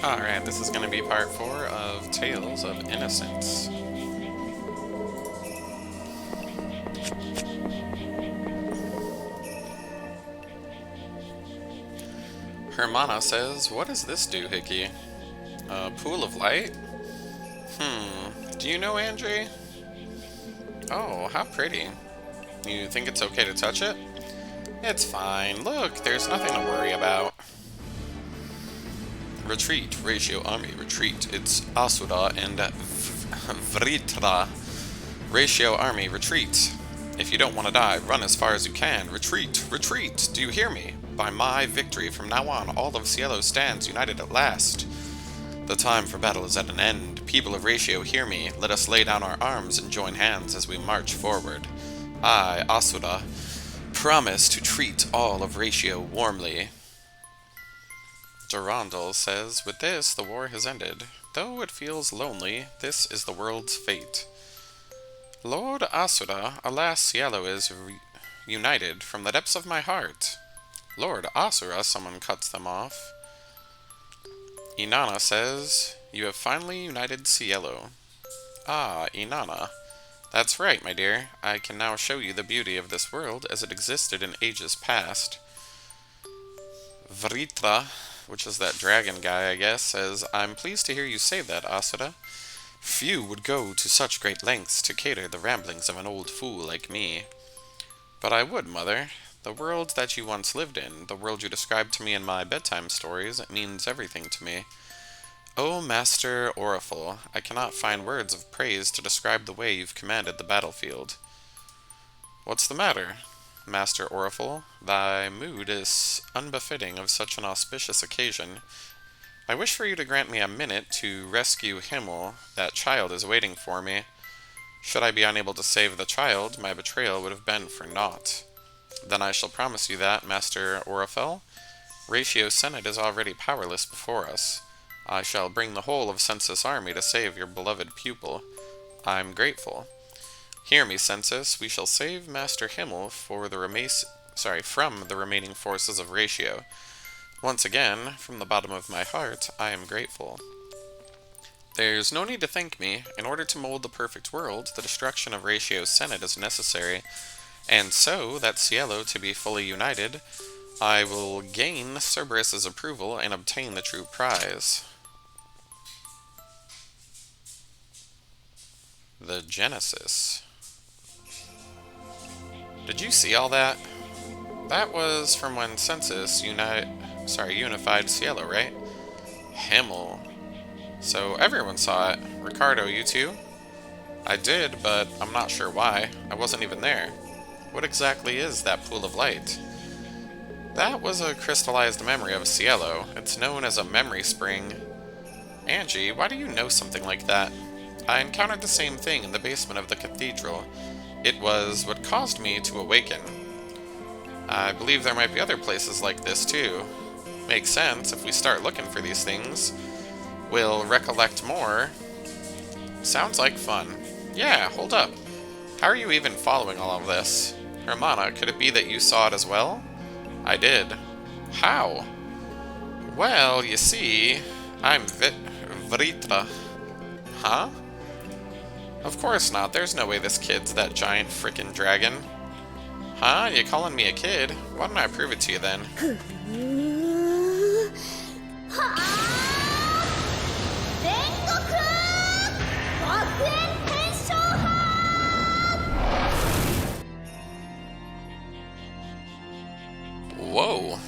Alright, this is going to be part 4 of Tales of Innocence. Hermana says, "What does this do, Hickey? A pool of light? Do you know Angie? Oh, how pretty. You think it's okay to touch it? It's fine. Look, there's nothing to worry about." Retreat, Ratio Army, retreat. It's Asura and Vritra. Ratio Army, retreat. If you don't want to die, run as far as you can. Retreat, retreat. Do you hear me? By my victory, from now on, all of Cielo stands united at last. The time for battle is at an end. People of Ratio, hear me. Let us lay down our arms and join hands as we march forward. I, Asura, promise to treat all of Ratio warmly. Durandal says, "With this, the war has ended. Though it feels lonely, this is the world's fate." Lord Asura, alas, Cielo is united from the depths of my heart. Lord Asura, someone cuts them off. Inanna says, "You have finally united Cielo." Ah, Inanna. That's right, my dear. I can now show you the beauty of this world as it existed in ages past. Vritra, which is that dragon guy, I guess, says, "I'm pleased to hear you say that, Asura. Few would go to such great lengths to cater the ramblings of an old fool like me." "But I would, Mother. The world that you once lived in, the world you described to me in my bedtime stories, it means everything to me. Oh, Master Oriful, I cannot find words of praise to describe the way you've commanded the battlefield." "What's the matter, Master Oriful? Thy mood is unbefitting of such an auspicious occasion. I wish for you to grant me a minute to rescue Himmel. That child is waiting for me. Should I be unable to save the child, my betrayal would have been for naught. Then I shall promise you that, Master Orifel, Ratio Senate is already powerless before us. I shall bring the whole of Census' army to save your beloved pupil. I'm grateful. Hear me, Census, we shall save Master Himmel from the remaining forces of Ratio. Once again, from the bottom of my heart, I am grateful." There's no need to thank me. In order to mold the perfect world, the destruction of Ratio's Senate is necessary, and so, that Cielo to be fully united, I will gain Cerberus's approval and obtain the true prize. The Genesis. Did you see all that? That was from when Census unified Cielo, right? Himmel. So everyone saw it. Ricardo, you too? I did, but I'm not sure why. I wasn't even there. What exactly is that pool of light? That was a crystallized memory of Cielo. It's known as a memory spring. Angie, why do you know something like that? I encountered the same thing in the basement of the cathedral. It was what caused me to awaken. I believe there might be other places like this too. Makes sense, if we start looking for these things, we'll recollect more. Sounds like fun. Yeah, hold up. How are you even following all of this? Hermana, could it be that you saw it as well? I did. How? Well, you see, I'm Vritra. Huh? Of course not, there's no way this kid's that giant frickin' dragon. Huh? You calling me a kid? Why don't I prove it to you then? Whoa.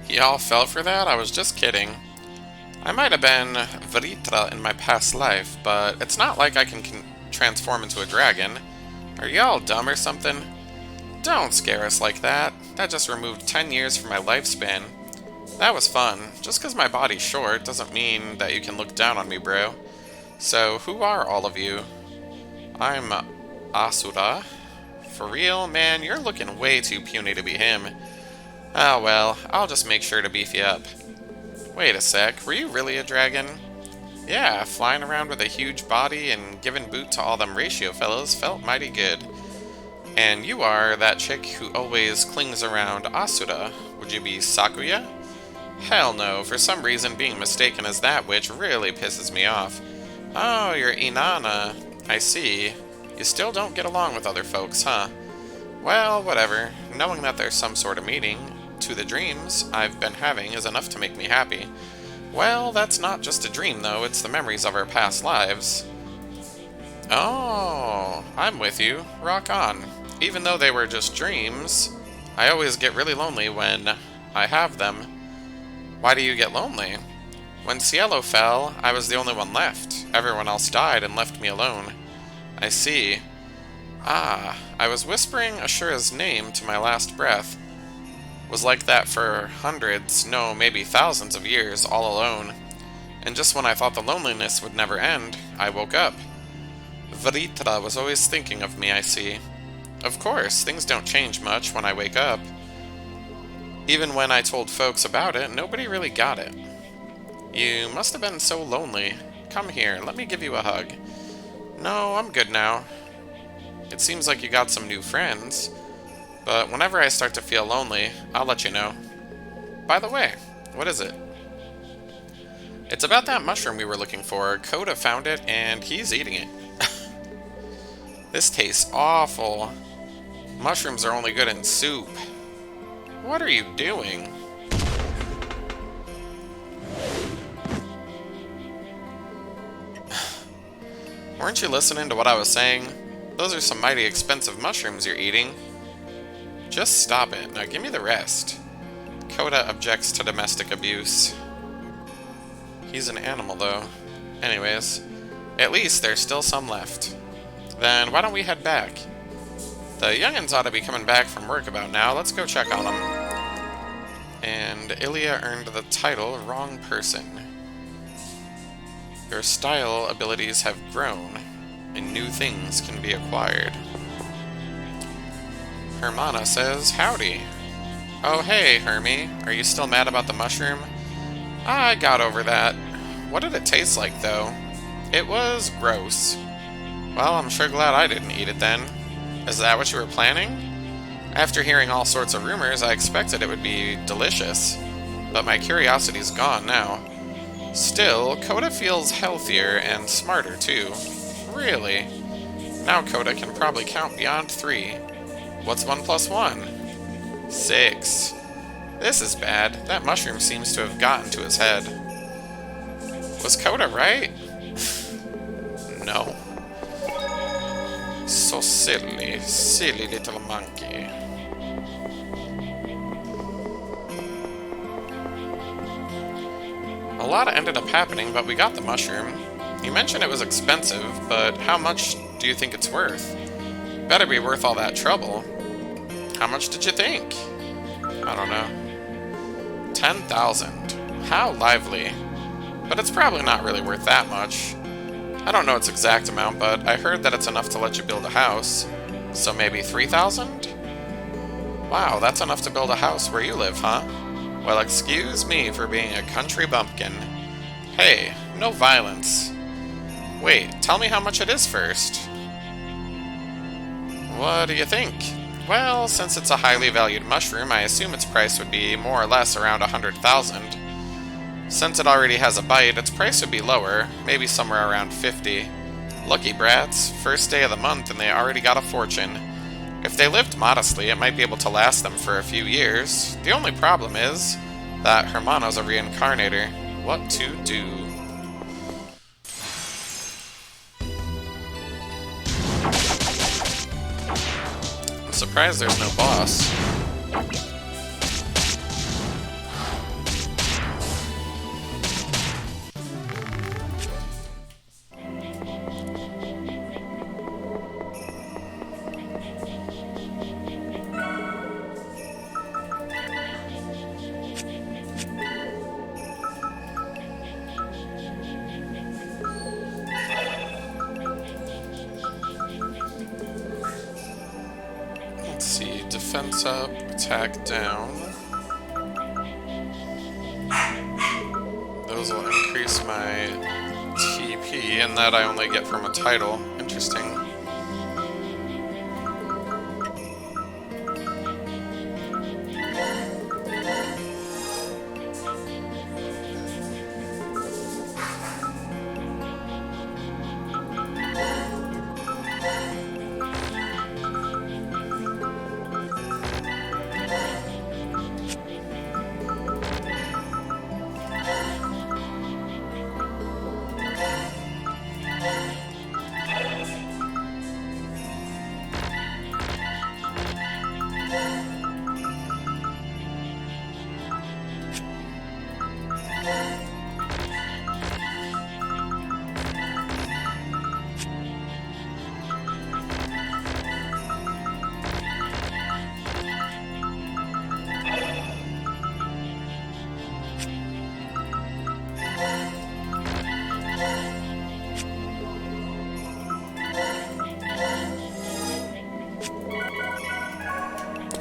Y'all fell for that? I was just kidding. I might have been Vritra in my past life, but it's not like I can transform into a dragon. Are y'all dumb or something? Don't scare us like that. That just removed 10 years from my lifespan. That was fun. Just because my body's short doesn't mean that you can look down on me, bro. So, who are all of you? I'm Asura. For real, man, you're looking way too puny to be him. Oh well, I'll just make sure to beef you up. Wait a sec, were you really a dragon? Yeah, flying around with a huge body and giving boot to all them Ratio fellows felt mighty good. And you are that chick who always clings around Asura, Would you be Sakuya? Hell no, for some reason being mistaken as that witch really pisses me off. Oh, you're Inanna. I see. You still don't get along with other folks, huh? Well, whatever. Knowing that there's some sort of meaning to the dreams I've been having is enough to make me happy. Well, that's not just a dream, though. It's the memories of our past lives. Oh, I'm with you. Rock on. Even though they were just dreams, I always get really lonely when I have them. Why do you get lonely? When Cielo fell, I was the only one left. Everyone else died and left me alone. I see. Ah, I was whispering Ashura's name to my last breath. Was like that for hundreds, no, maybe thousands of years, all alone. And just when I thought the loneliness would never end, I woke up. Vritra was always thinking of me, I see. Of course, things don't change much when I wake up. Even when I told folks about it, nobody really got it. You must have been so lonely. Come here, let me give you a hug. No, I'm good now. It seems like you got some new friends. But whenever I start to feel lonely, I'll let you know. By the way, what is it? It's about that mushroom we were looking for. Coda found it, and he's eating it. This tastes awful. Mushrooms are only good in soup. What are you doing? Weren't you listening to what I was saying? Those are some mighty expensive mushrooms you're eating. Just stop it. Now give me the rest. Coda objects to domestic abuse. He's an animal, though. Anyways, at least there's still some left. Then why don't we head back? The youngins ought to be coming back from work about now. Let's go check on them. And Ilya earned the title Wrong Person. Your style abilities have grown, and new things can be acquired. Hermana says, howdy. Oh hey, Hermie. Are you still mad about the mushroom? I got over that. What did it taste like, though? It was gross. Well, I'm sure glad I didn't eat it then. Is that what you were planning? After hearing all sorts of rumors, I expected it would be delicious. But my curiosity's gone now. Still, Coda feels healthier and smarter, too. Really? Now Coda can probably count beyond 3. What's 1 plus 1? 6. This is bad. That mushroom seems to have gotten to his head. Was Coda right? No. So silly, silly little monkey. A lot ended up happening, but we got the mushroom. You mentioned it was expensive, but how much do you think it's worth? Better be worth all that trouble. How much did you think? I don't know. 10,000. How lively. But it's probably not really worth that much. I don't know its exact amount, but I heard that it's enough to let you build a house. So maybe 3,000? Wow, that's enough to build a house where you live, huh? Well, excuse me for being a country bumpkin. Hey, no violence. Wait, tell me how much it is first. What do you think? Well, since it's a highly valued mushroom, I assume its price would be more or less around 100,000. Since it already has a bite, its price would be lower, maybe somewhere around 50. Lucky brats, first day of the month and they already got a fortune. If they lived modestly, it might be able to last them for a few years. The only problem is that Hermana's a reincarnator. What to do? I'm surprised there's no boss. Let's see, defense up, attack down. Those will increase my TP, and that I only get from a title. Interesting.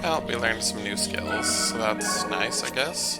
Well, we learned some new skills, so that's nice, I guess.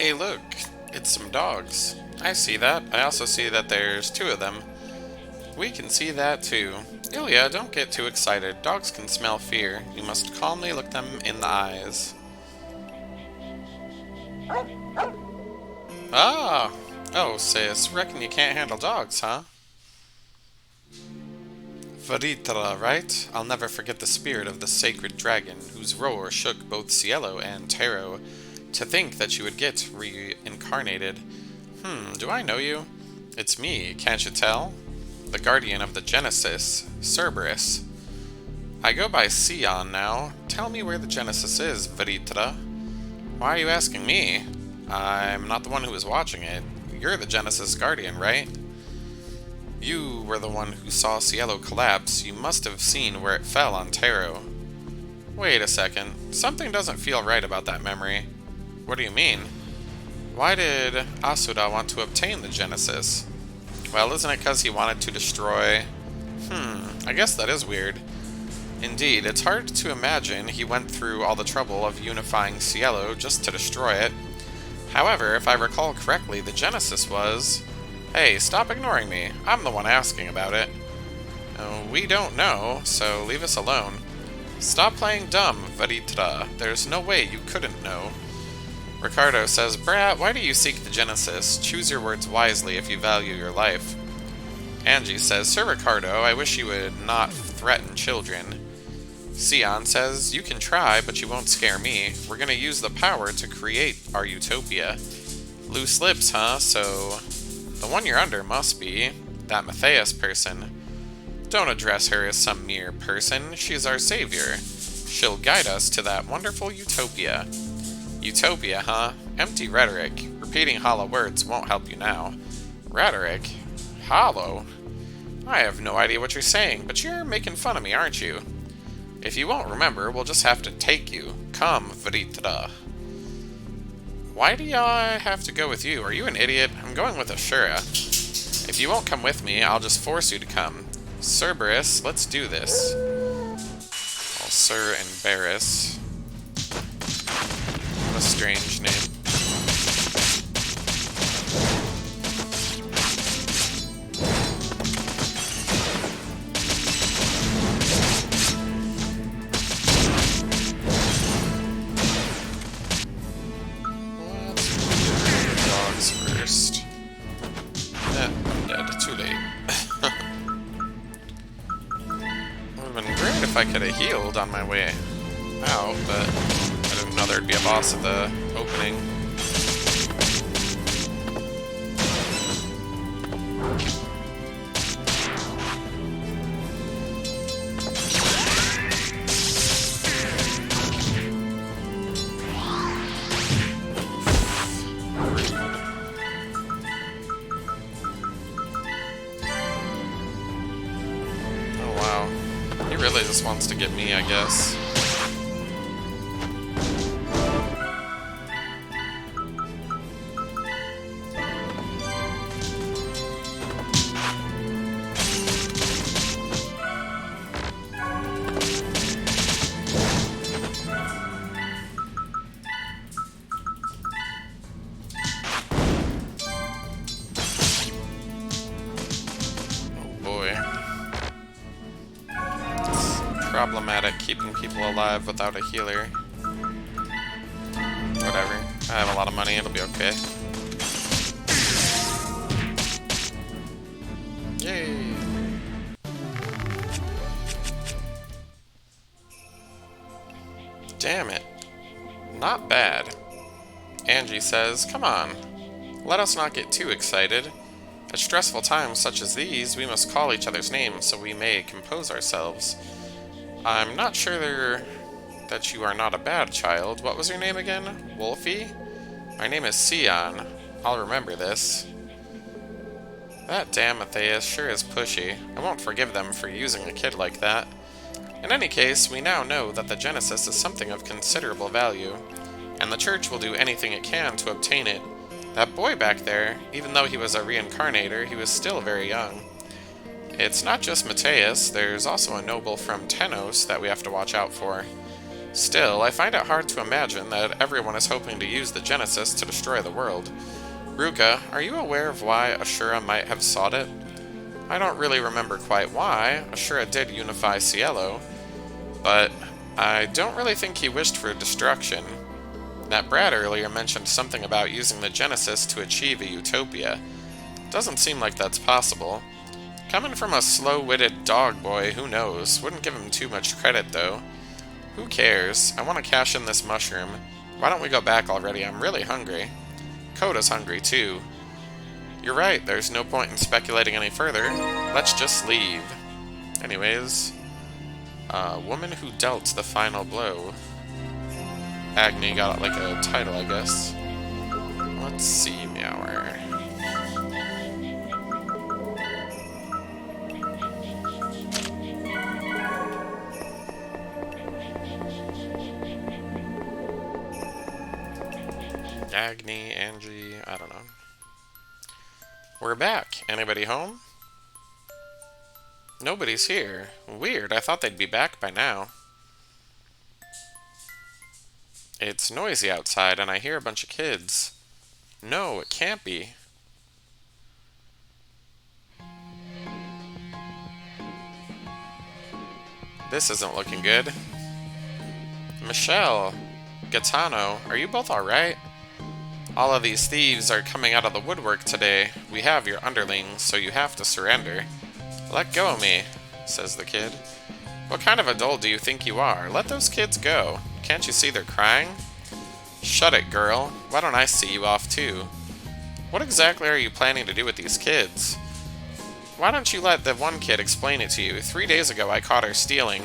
Hey look, it's some dogs. I see that. I also see that there's two of them. We can see that too. Ilya, don't get too excited. Dogs can smell fear. You must calmly look them in the eyes. Ah! Oh, sis, reckon you can't handle dogs, huh? Varitra, right? I'll never forget the spirit of the sacred dragon, whose roar shook both Cielo and Taro. To think that you would get reincarnated. Do I know you? It's me, can't you tell? The guardian of the Genesis, Cerberus. I go by Sion now. Tell me where the Genesis is, Varitra. Why are you asking me? I'm not the one who was watching it. You're the Genesis guardian, right? You were the one who saw Cielo collapse. You must have seen where it fell on Taro. Wait a second. Something doesn't feel right about that memory. What do you mean? Why did Asuda want to obtain the Genesis? Well, isn't it because he wanted to destroy... I guess that is weird. Indeed, it's hard to imagine he went through all the trouble of unifying Cielo just to destroy it. However, if I recall correctly, the Genesis was... Hey, stop ignoring me. I'm the one asking about it. We don't know, so leave us alone. Stop playing dumb, Varitra. There's no way you couldn't know. Ricardo says, Brat, why do you seek the Genesis? Choose your words wisely if you value your life. Angie says, Sir Ricardo, I wish you would not threaten children. Sion says, you can try, but you won't scare me. We're gonna use the power to create our utopia. Loose lips, huh? So, the one you're under must be that Matthias person. Don't address her as some mere person. She's our savior. She'll guide us to that wonderful utopia. Utopia, huh? Empty rhetoric. Repeating hollow words won't help you now. Rhetoric? Hollow? I have no idea what you're saying, but you're making fun of me, aren't you? If you won't remember, we'll just have to take you. Come, Vritra. Why do y'all have to go with you? Are you an idiot? I'm going with Ashura. If you won't come with me, I'll just force you to come. Cerberus, let's do this. Well, Sir and Barris. What a strange name. If I could have healed on my way out, but I didn't know there'd be a boss at the opening. Oh wow. He really just wants to get me, I guess. Problematic keeping people alive without a healer. Whatever. I have a lot of money, it'll be okay. Yay! Damn it. Not bad. Angie says, come on. Let us not get too excited. At stressful times such as these, we must call each other's names so we may compose ourselves. I'm not sure that you are not a bad child. What was your name again? Wolfie? My name is Sion. I'll remember this. That damn Matthias sure is pushy. I won't forgive them for using a kid like that. In any case, we now know that the Genesis is something of considerable value, and the Church will do anything it can to obtain it. That boy back there, even though he was a reincarnator, he was still very young. It's not just Matthias, there's also a noble from Tenos that we have to watch out for. Still, I find it hard to imagine that everyone is hoping to use the Genesis to destroy the world. Ruka, are you aware of why Ashura might have sought it? I don't really remember quite why. Ashura did unify Cielo, but I don't really think he wished for destruction. That Brad earlier mentioned something about using the Genesis to achieve a utopia. Doesn't seem like that's possible. Coming from a slow-witted dog boy, who knows? Wouldn't give him too much credit, though. Who cares? I want to cash in this mushroom. Why don't we go back already? I'm really hungry. Coda's hungry, too. You're right, there's no point in speculating any further. Let's just leave. Anyways, woman who dealt the final blow. Agni got like a title, I guess. Let's see, Meower. Agni, Angie, I don't know. We're back. Anybody home? Nobody's here. Weird, I thought they'd be back by now. It's noisy outside and I hear a bunch of kids. No, it can't be. This isn't looking good. Michelle, Gaetano, are you both alright? All of these thieves are coming out of the woodwork today. We have your underlings, so you have to surrender. Let go of me, says the kid. What kind of adult do you think you are? Let those kids go. Can't you see they're crying? Shut it, girl. Why don't I see you off too? What exactly are you planning to do with these kids? Why don't you let the one kid explain it to you? 3 days ago I caught her stealing.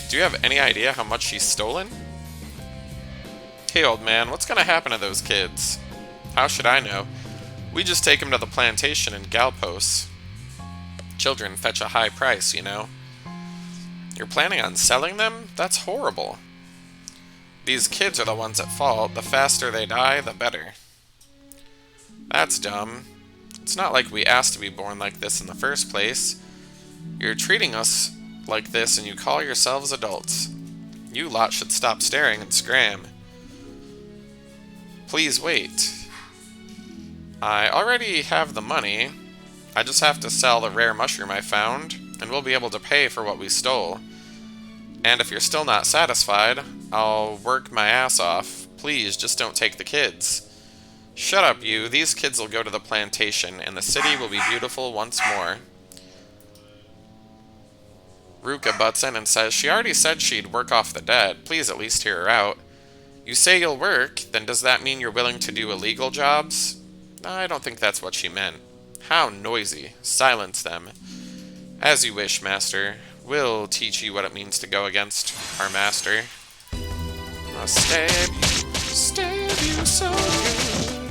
Do you have any idea how much she's stolen? Hey, old man, what's gonna happen to those kids? How should I know? We just take them to the plantation in Galpos. Children fetch a high price, you know. You're planning on selling them? That's horrible. These kids are the ones at fault. The faster they die, the better. That's dumb. It's not like we asked to be born like this in the first place. You're treating us like this and you call yourselves adults. You lot should stop staring and scram. Please wait. I already have the money. I just have to sell the rare mushroom I found, and we'll be able to pay for what we stole. And if you're still not satisfied, I'll work my ass off. Please, just don't take the kids. Shut up, you. These kids will go to the plantation, and the city will be beautiful once more. Ruka butts in and says she already said she'd work off the debt. Please at least hear her out. You say you'll work, then does that mean you're willing to do illegal jobs? I don't think that's what she meant. How noisy. Silence them. As you wish, master. We'll teach you what it means to go against our master. I'll stab you so good.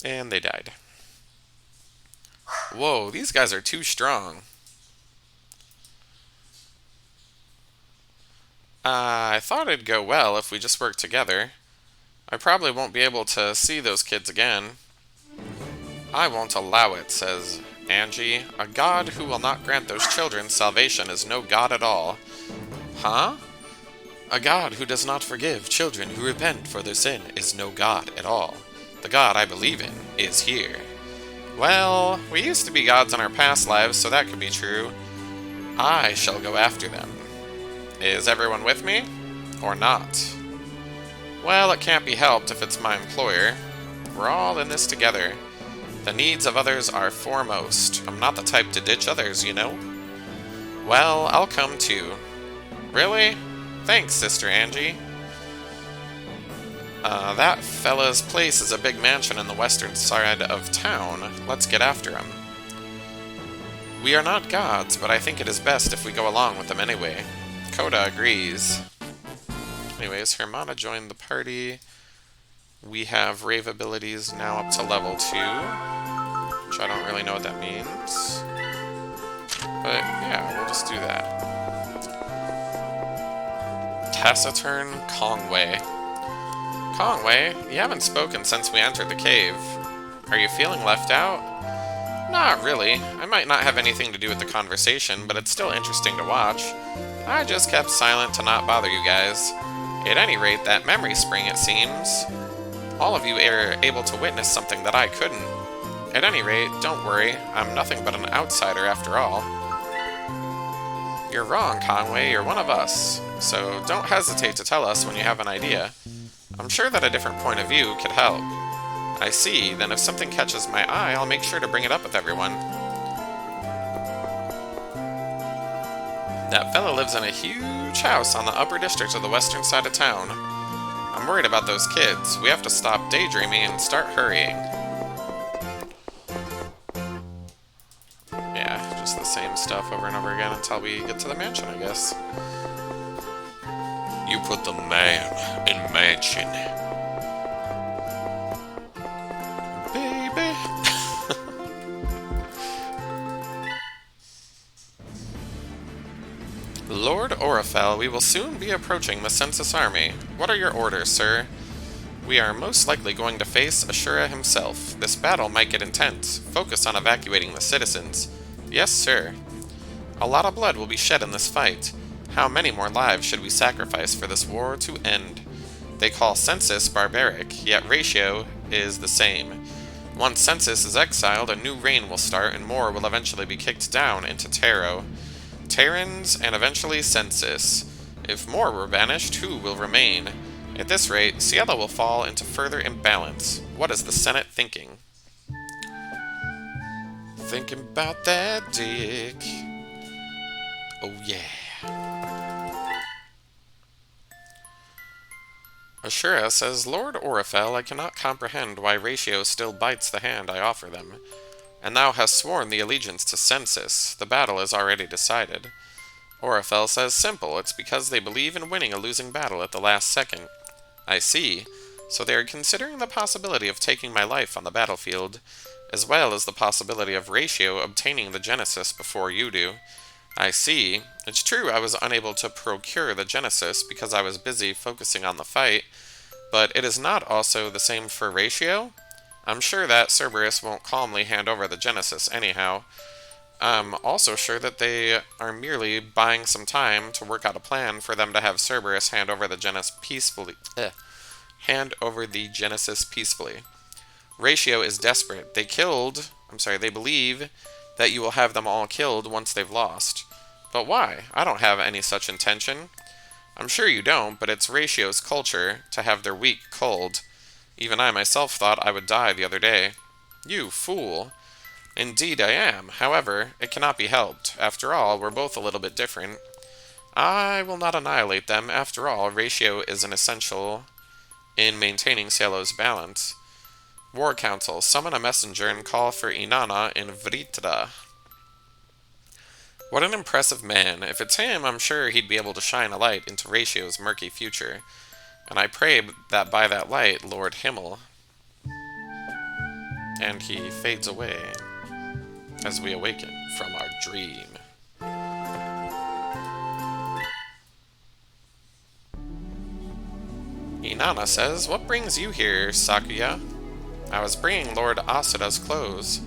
And they died. Whoa, these guys are too strong. I thought it'd go well if we just worked together. I probably won't be able to see those kids again. I won't allow it, says Angie. A god who will not grant those children salvation is no god at all. Huh? A god who does not forgive children who repent for their sin is no god at all. The god I believe in is here. Well, we used to be gods in our past lives, so that could be true. I shall go after them. Is everyone with me? Or not? Well, it can't be helped if it's my employer. We're all in this together. The needs of others are foremost. I'm not the type to ditch others, you know? Well, I'll come too. Really? Thanks, Sister Angie. That fella's place is a big mansion in the western side of town. Let's get after him. We are not gods, but I think it is best if we go along with them anyway. Coda agrees. Anyways, Hermana joined the party. We have rave abilities now up to level 2, which I don't really know what that means. But yeah, we'll just do that. Taciturn Kongwei. Kongwei, you haven't spoken since we entered the cave. Are you feeling left out? Not really. I might not have anything to do with the conversation, but it's still interesting to watch. I just kept silent to not bother you guys. At any rate, that memory spring, it seems. All of you are able to witness something that I couldn't. At any rate, don't worry, I'm nothing but an outsider after all. You're wrong, Conway, you're one of us. So don't hesitate to tell us when you have an idea. I'm sure that a different point of view could help. I see, then if something catches my eye, I'll make sure to bring it up with everyone. That fella lives in a huge house on the upper district of the western side of town. I'm worried about those kids. We have to stop daydreaming and start hurrying. Yeah, just the same stuff over and over again until we get to the mansion, I guess. You put the man in mansion. Baby. Lord Orifel, we will soon be approaching the census army. What are your orders, sir? We are most likely going to face Ashura himself. This battle might get intense. Focus on evacuating the citizens. Yes, sir. A lot of blood will be shed in this fight. How many more lives should we sacrifice for this war to end? They call census barbaric, yet ratio is the same. Once census is exiled, a new reign will start and more will eventually be kicked down into Taro. Terrans, and eventually census. If more were banished, who will remain? At this rate, Cielo will fall into further imbalance. What is the Senate thinking? Thinking about that dick. Oh yeah. Ashura says, Lord Orifel, I cannot comprehend why Ratio still bites the hand I offer them. And thou hast sworn the allegiance to Census. The battle is already decided. Orifel says, simple, it's because they believe in winning a losing battle at the last second. I see. So they are considering the possibility of taking my life on the battlefield, as well as the possibility of Ratio obtaining the Genesis before you do. I see. It's true I was unable to procure the Genesis because I was busy focusing on the fight, but it is not also the same for Ratio? I'm sure that Cerberus won't calmly hand over the Genesis anyhow. I'm also sure that they are merely buying some time to work out a plan for them to have Cerberus hand over the Genesis peacefully. Ratio is desperate. They believe that you will have them all killed once they've lost. But why? I don't have any such intention. I'm sure you don't, but it's Ratio's culture to have their weak culled. Even I myself thought I would die the other day. You fool. Indeed I am. However, it cannot be helped. After all, we're both a little bit different. I will not annihilate them. After all, Ratio is an essential in maintaining Cielo's balance. War Council, summon a messenger and call for Inanna in Vritra. What an impressive man. If it's him, I'm sure he'd be able to shine a light into Ratio's murky future. And I pray that by that light, Lord Himmel. And he fades away as we awaken from our dream. Inanna says, what brings you here, Sakuya? I was bringing Lord Asuda's clothes.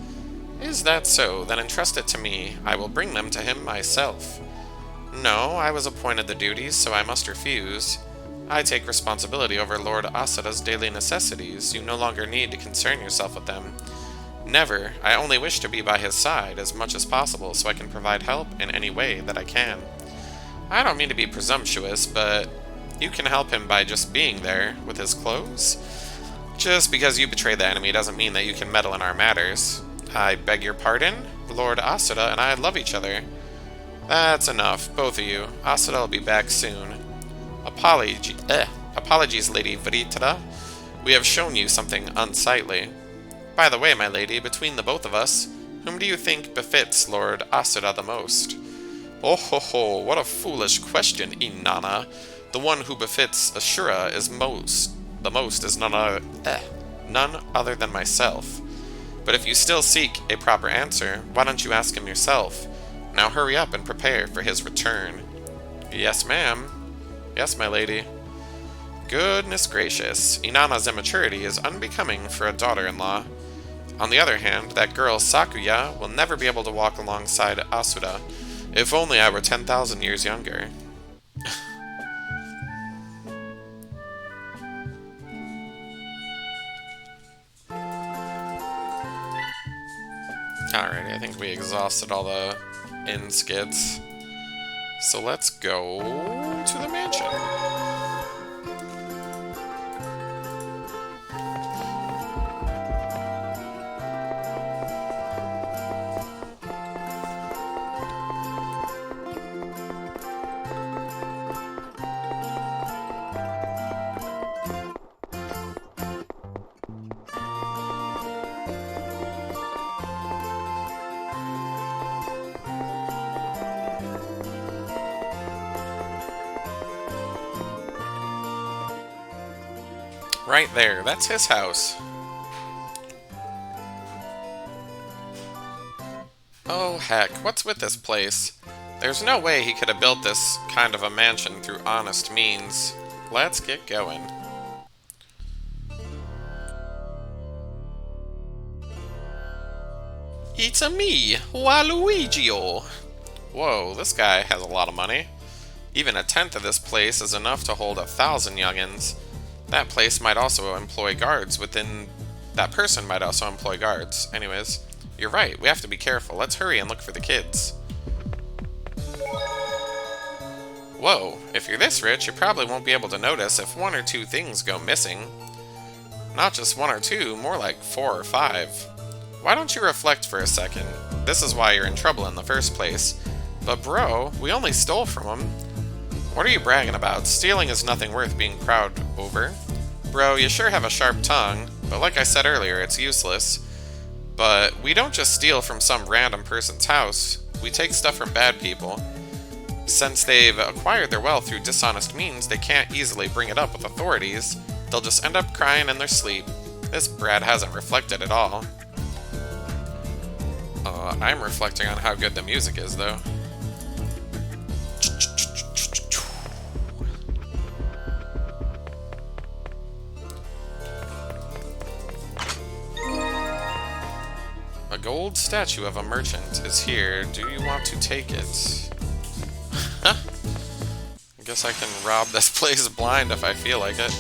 Is that so? Then entrust it to me. I will bring them to him myself. No, I was appointed the duties, so I must refuse. I take responsibility over Lord Asuda's daily necessities. You no longer need to concern yourself with them. Never. I only wish to be by his side as much as possible so I can provide help in any way that I can. I don't mean to be presumptuous, but you can help him by just being there with his clothes. Just because you betray the enemy doesn't mean that you can meddle in our matters. I beg your pardon? Lord Asuda and I love each other. That's enough, both of you. Asuda will be back soon. Apologies, Lady Vritra. We have shown you something unsightly. By the way, my lady, between the both of us, whom do you think befits Lord Asuda the most? Oh ho ho, what a foolish question, Inanna. The one who befits Ashura is none other than myself. But if you still seek a proper answer, why don't you ask him yourself? Now hurry up and prepare for his return. Yes, ma'am. Yes, my lady. Goodness gracious, Inanna's immaturity is unbecoming for a daughter-in-law. On the other hand, that girl Sakuya will never be able to walk alongside Asuda. If only I were 10,000 years younger. Alrighty, I think we exhausted all the end skits. So let's go to the mansion. Right there, that's his house. Oh heck, what's with this place? There's no way he could have built this kind of a mansion through honest means. Let's get going. It's a me, Waluigio. Whoa, this guy has a lot of money. Even a tenth of this place is enough to hold 1,000 youngins. That place might also employ guards within... That person might also employ guards. Anyways, you're right, we have to be careful. Let's hurry and look for the kids. Whoa, if you're this rich, you probably won't be able to notice if one or two things go missing. Not just one or two, more like 4 or 5. Why don't you reflect for a second? This is why you're in trouble in the first place. But bro, we only stole from him. What are you bragging about? Stealing is nothing worth being proud over. Bro, you sure have a sharp tongue, but like I said earlier, it's useless. But we don't just steal from some random person's house. We take stuff from bad people. Since they've acquired their wealth through dishonest means, they can't easily bring it up with authorities. They'll just end up crying in their sleep. This brat hasn't reflected at all. I'm reflecting on how good the music is, though. A gold statue of a merchant is here. Do you want to take it? I guess I can rob this place blind if I feel like it.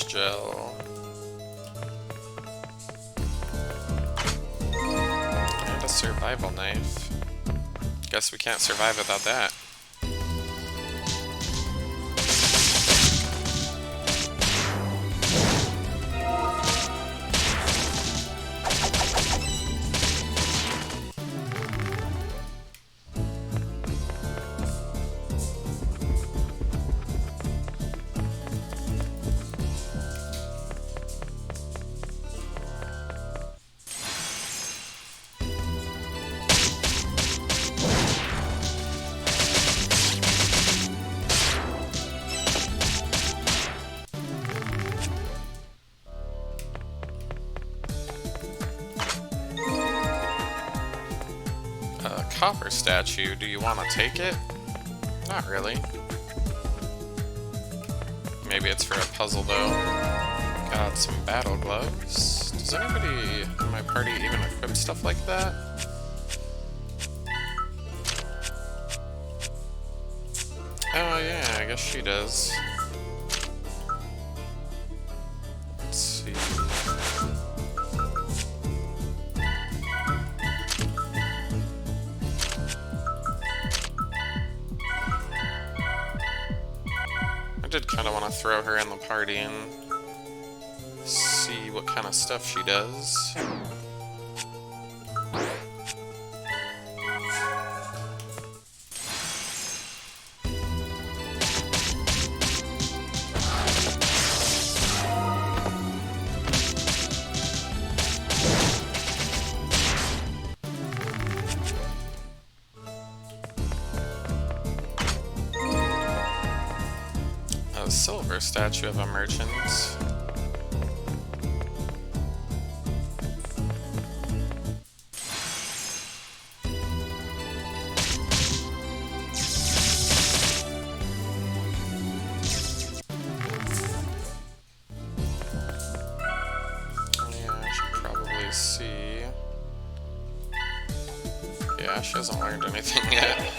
Gel. And a survival knife. Guess we can't survive without that. Copper statue, do you want to take it? Not really. Maybe it's for a puzzle though. Got some battle gloves. Does anybody in my party even equip stuff like that? Oh yeah, I guess she does. Let's see. I did kind of want to throw her in the party and see what kind of stuff she does. A silver statue of a merchant. Yeah, I should probably see. Yeah, she hasn't learned anything yet.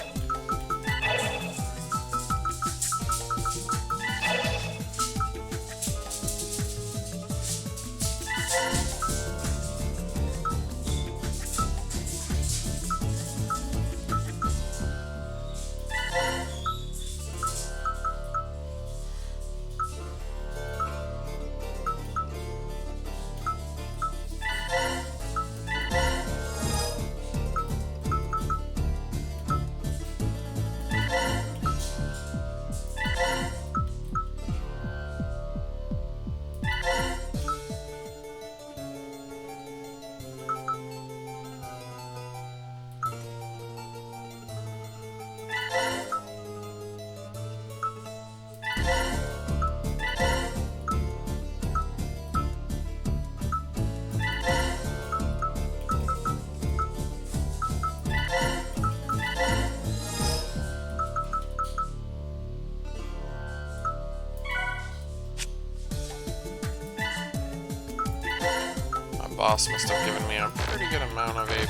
boss must have given me a pretty good amount of AP.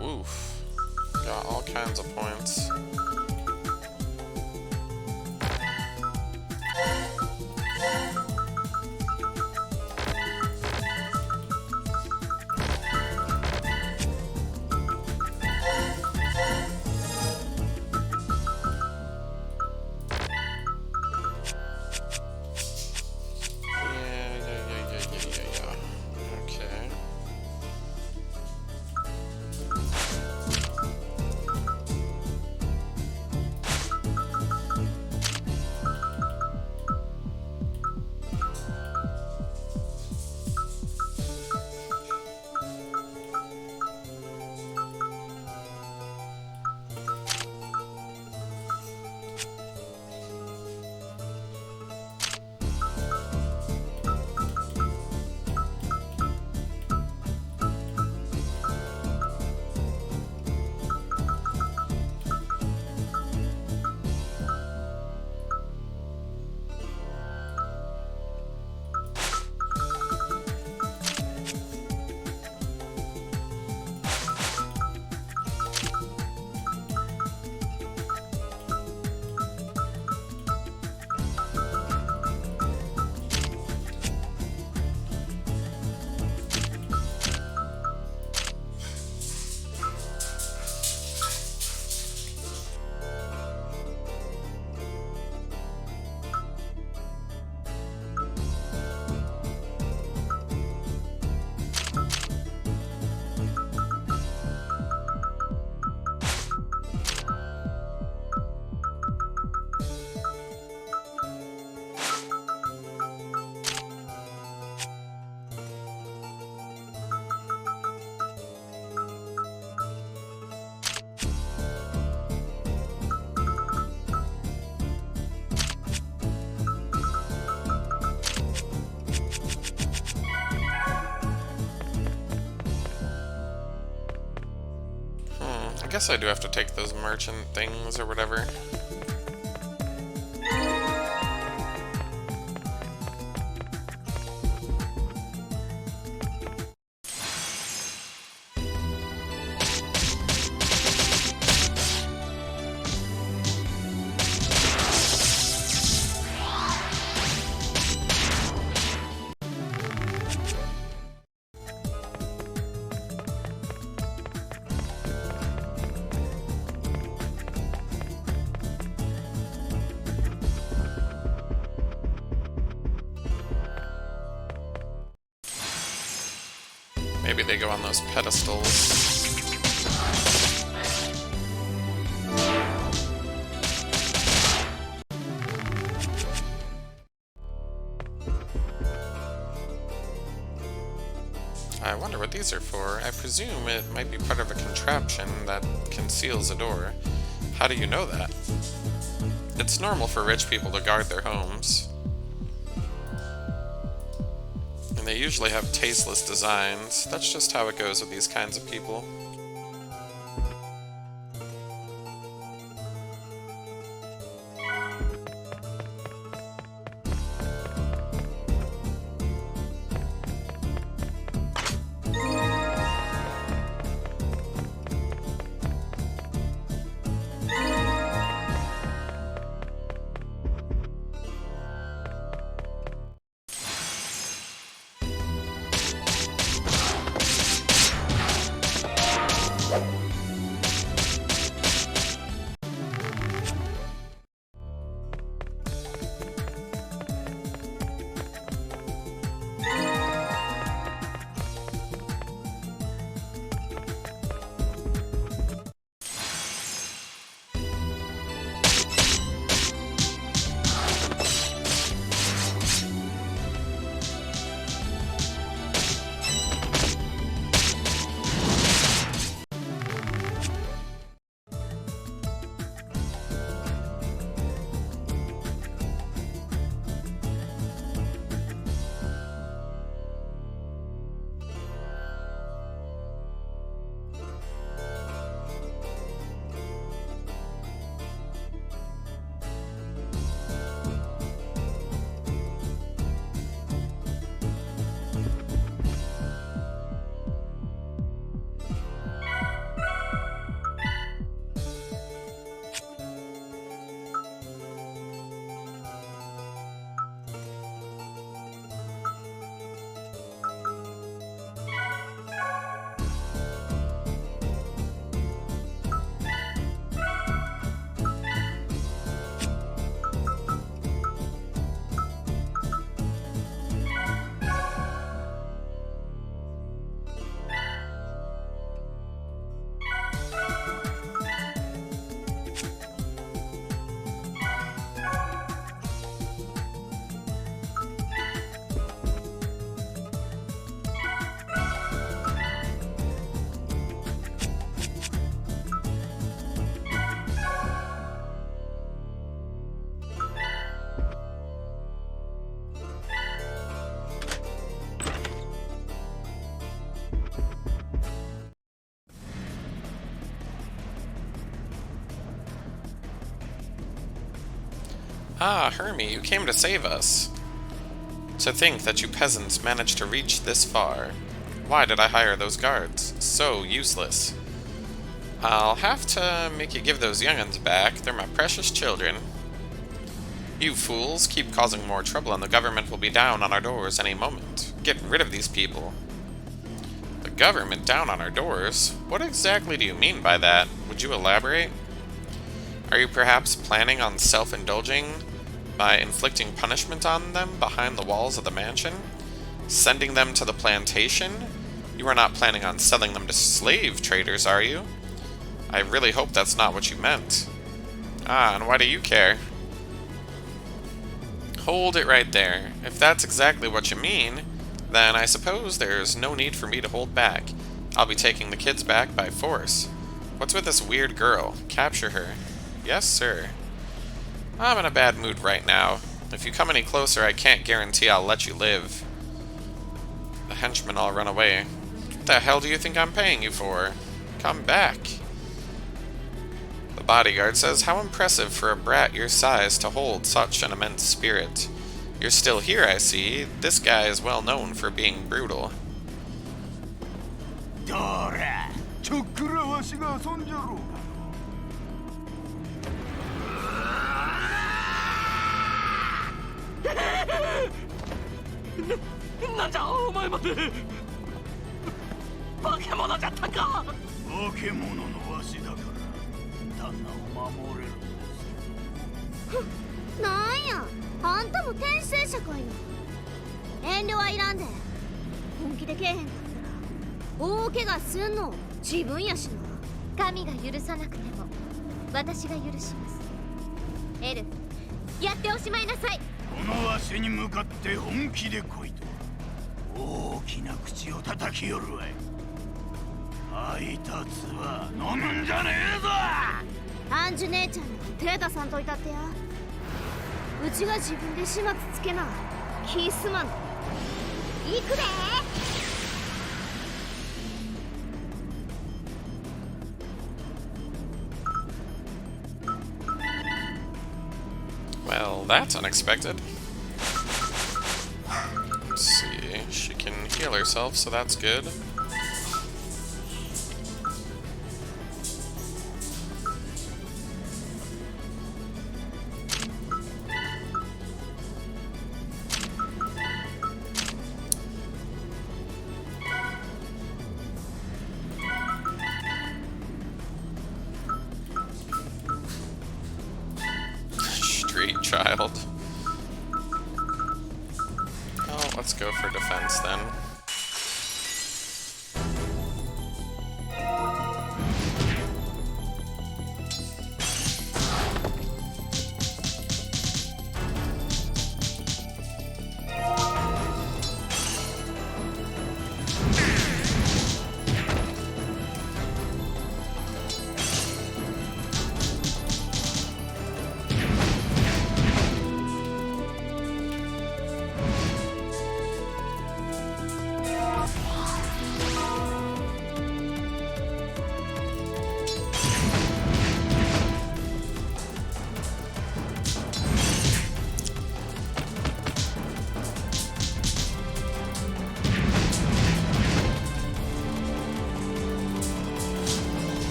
Oof. Got all kinds of points. Yeah. Okay. I guess I do have to take those merchant things or whatever. Maybe they go on those pedestals. I wonder what these are for. I presume it might be part of a contraption that conceals a door. How do you know that? It's normal for rich people to guard their homes. And they usually have tasteless designs. That's just how it goes with these kinds of people. Ah, Hermie, you came to save us. To think that you peasants managed to reach this far. Why did I hire those guards? So useless. I'll have to make you give those young'uns back. They're my precious children. You fools keep causing more trouble and the government will be down on our doors any moment. Get rid of these people. The government down on our doors? What exactly do you mean by that? Would you elaborate? Are you perhaps planning on self-indulging by inflicting punishment on them behind the walls of the mansion? Sending them to the plantation? You are not planning on selling them to slave traders, are you? I really hope that's not what you meant. Ah, and why do you care? Hold it right there. If that's exactly what you mean, then I suppose there's no need for me to hold back. I'll be taking the kids back by force. What's with this weird girl? Capture her. Yes, sir. I'm in a bad mood right now. If you come any closer, I can't guarantee I'll let you live. The henchmen all run away. What the hell do you think I'm paying you for? Come back. The bodyguard says, how impressive for a brat your size to hold such an immense spirit. You're still here, I see. This guy is well known for being brutal. Dora,なんや、あんたも転生者かいな。遠慮はいらんで。本気でけえへんかったら大怪我すんの自分やしな。神が許さなくても私が許します。エルフ、やっておしまいなさい。このわしに向かって本気で来いと大きな口を叩きよるわい。配達は飲むんじゃねえぞ。アンジュ姉ちゃんに手出さんといたってや。うちが自分で始末つけな気すまん。行くで。Well, that's unexpected. Let's see. She can heal herself, so that's good. Street child. Oh, let's go for defense then.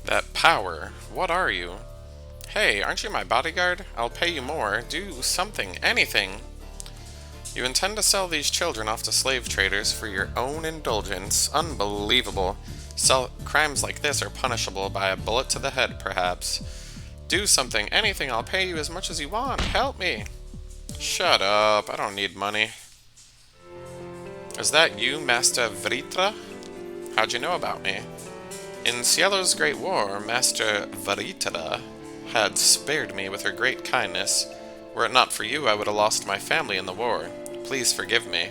That power, what are you? Hey, aren't you my bodyguard? I'll pay you more. Do something, anything. You intend to sell these children off to slave traders for your own indulgence. Unbelievable. Crimes like this are punishable by a bullet to the head, perhaps. Do something, anything, I'll pay you as much as you want. Help me. Shut up, I don't need money. Is that you, Master Vritra? How'd you know about me? In Cielo's Great War, Master Vritra had spared me with her great kindness. Were it not for you, I would have lost my family in the war. Please forgive me.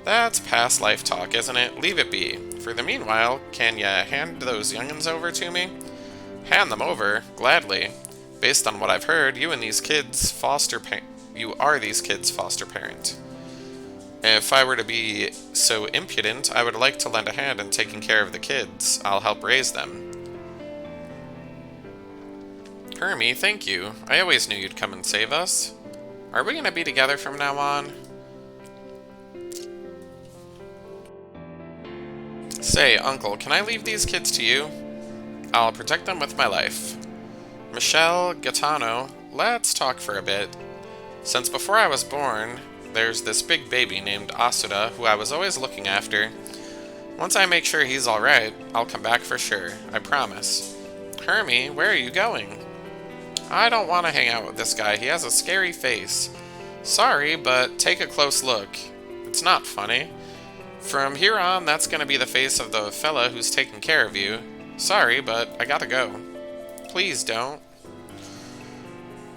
That's past life talk, isn't it? Leave it be. For the meanwhile, can ya hand those young'uns over to me? Hand them over? Gladly. Based on what I've heard, you are these kids' foster parent. If I were to be so impudent, I would like to lend a hand in taking care of the kids. I'll help raise them. Hermie, thank you. I always knew you'd come and save us. Are we gonna be together from now on? Say, Uncle, can I leave these kids to you? I'll protect them with my life. Michelle, Gaetano, let's talk for a bit. Since before I was born, there's this big baby named Asuda who I was always looking after. Once I make sure he's alright, I'll come back for sure, I promise. Hermie, where are you going? I don't want to hang out with this guy, he has a scary face. Sorry, but take a close look. It's not funny. From here on, that's gonna be the face of the fella who's taking care of you. Sorry, but I gotta go. Please don't.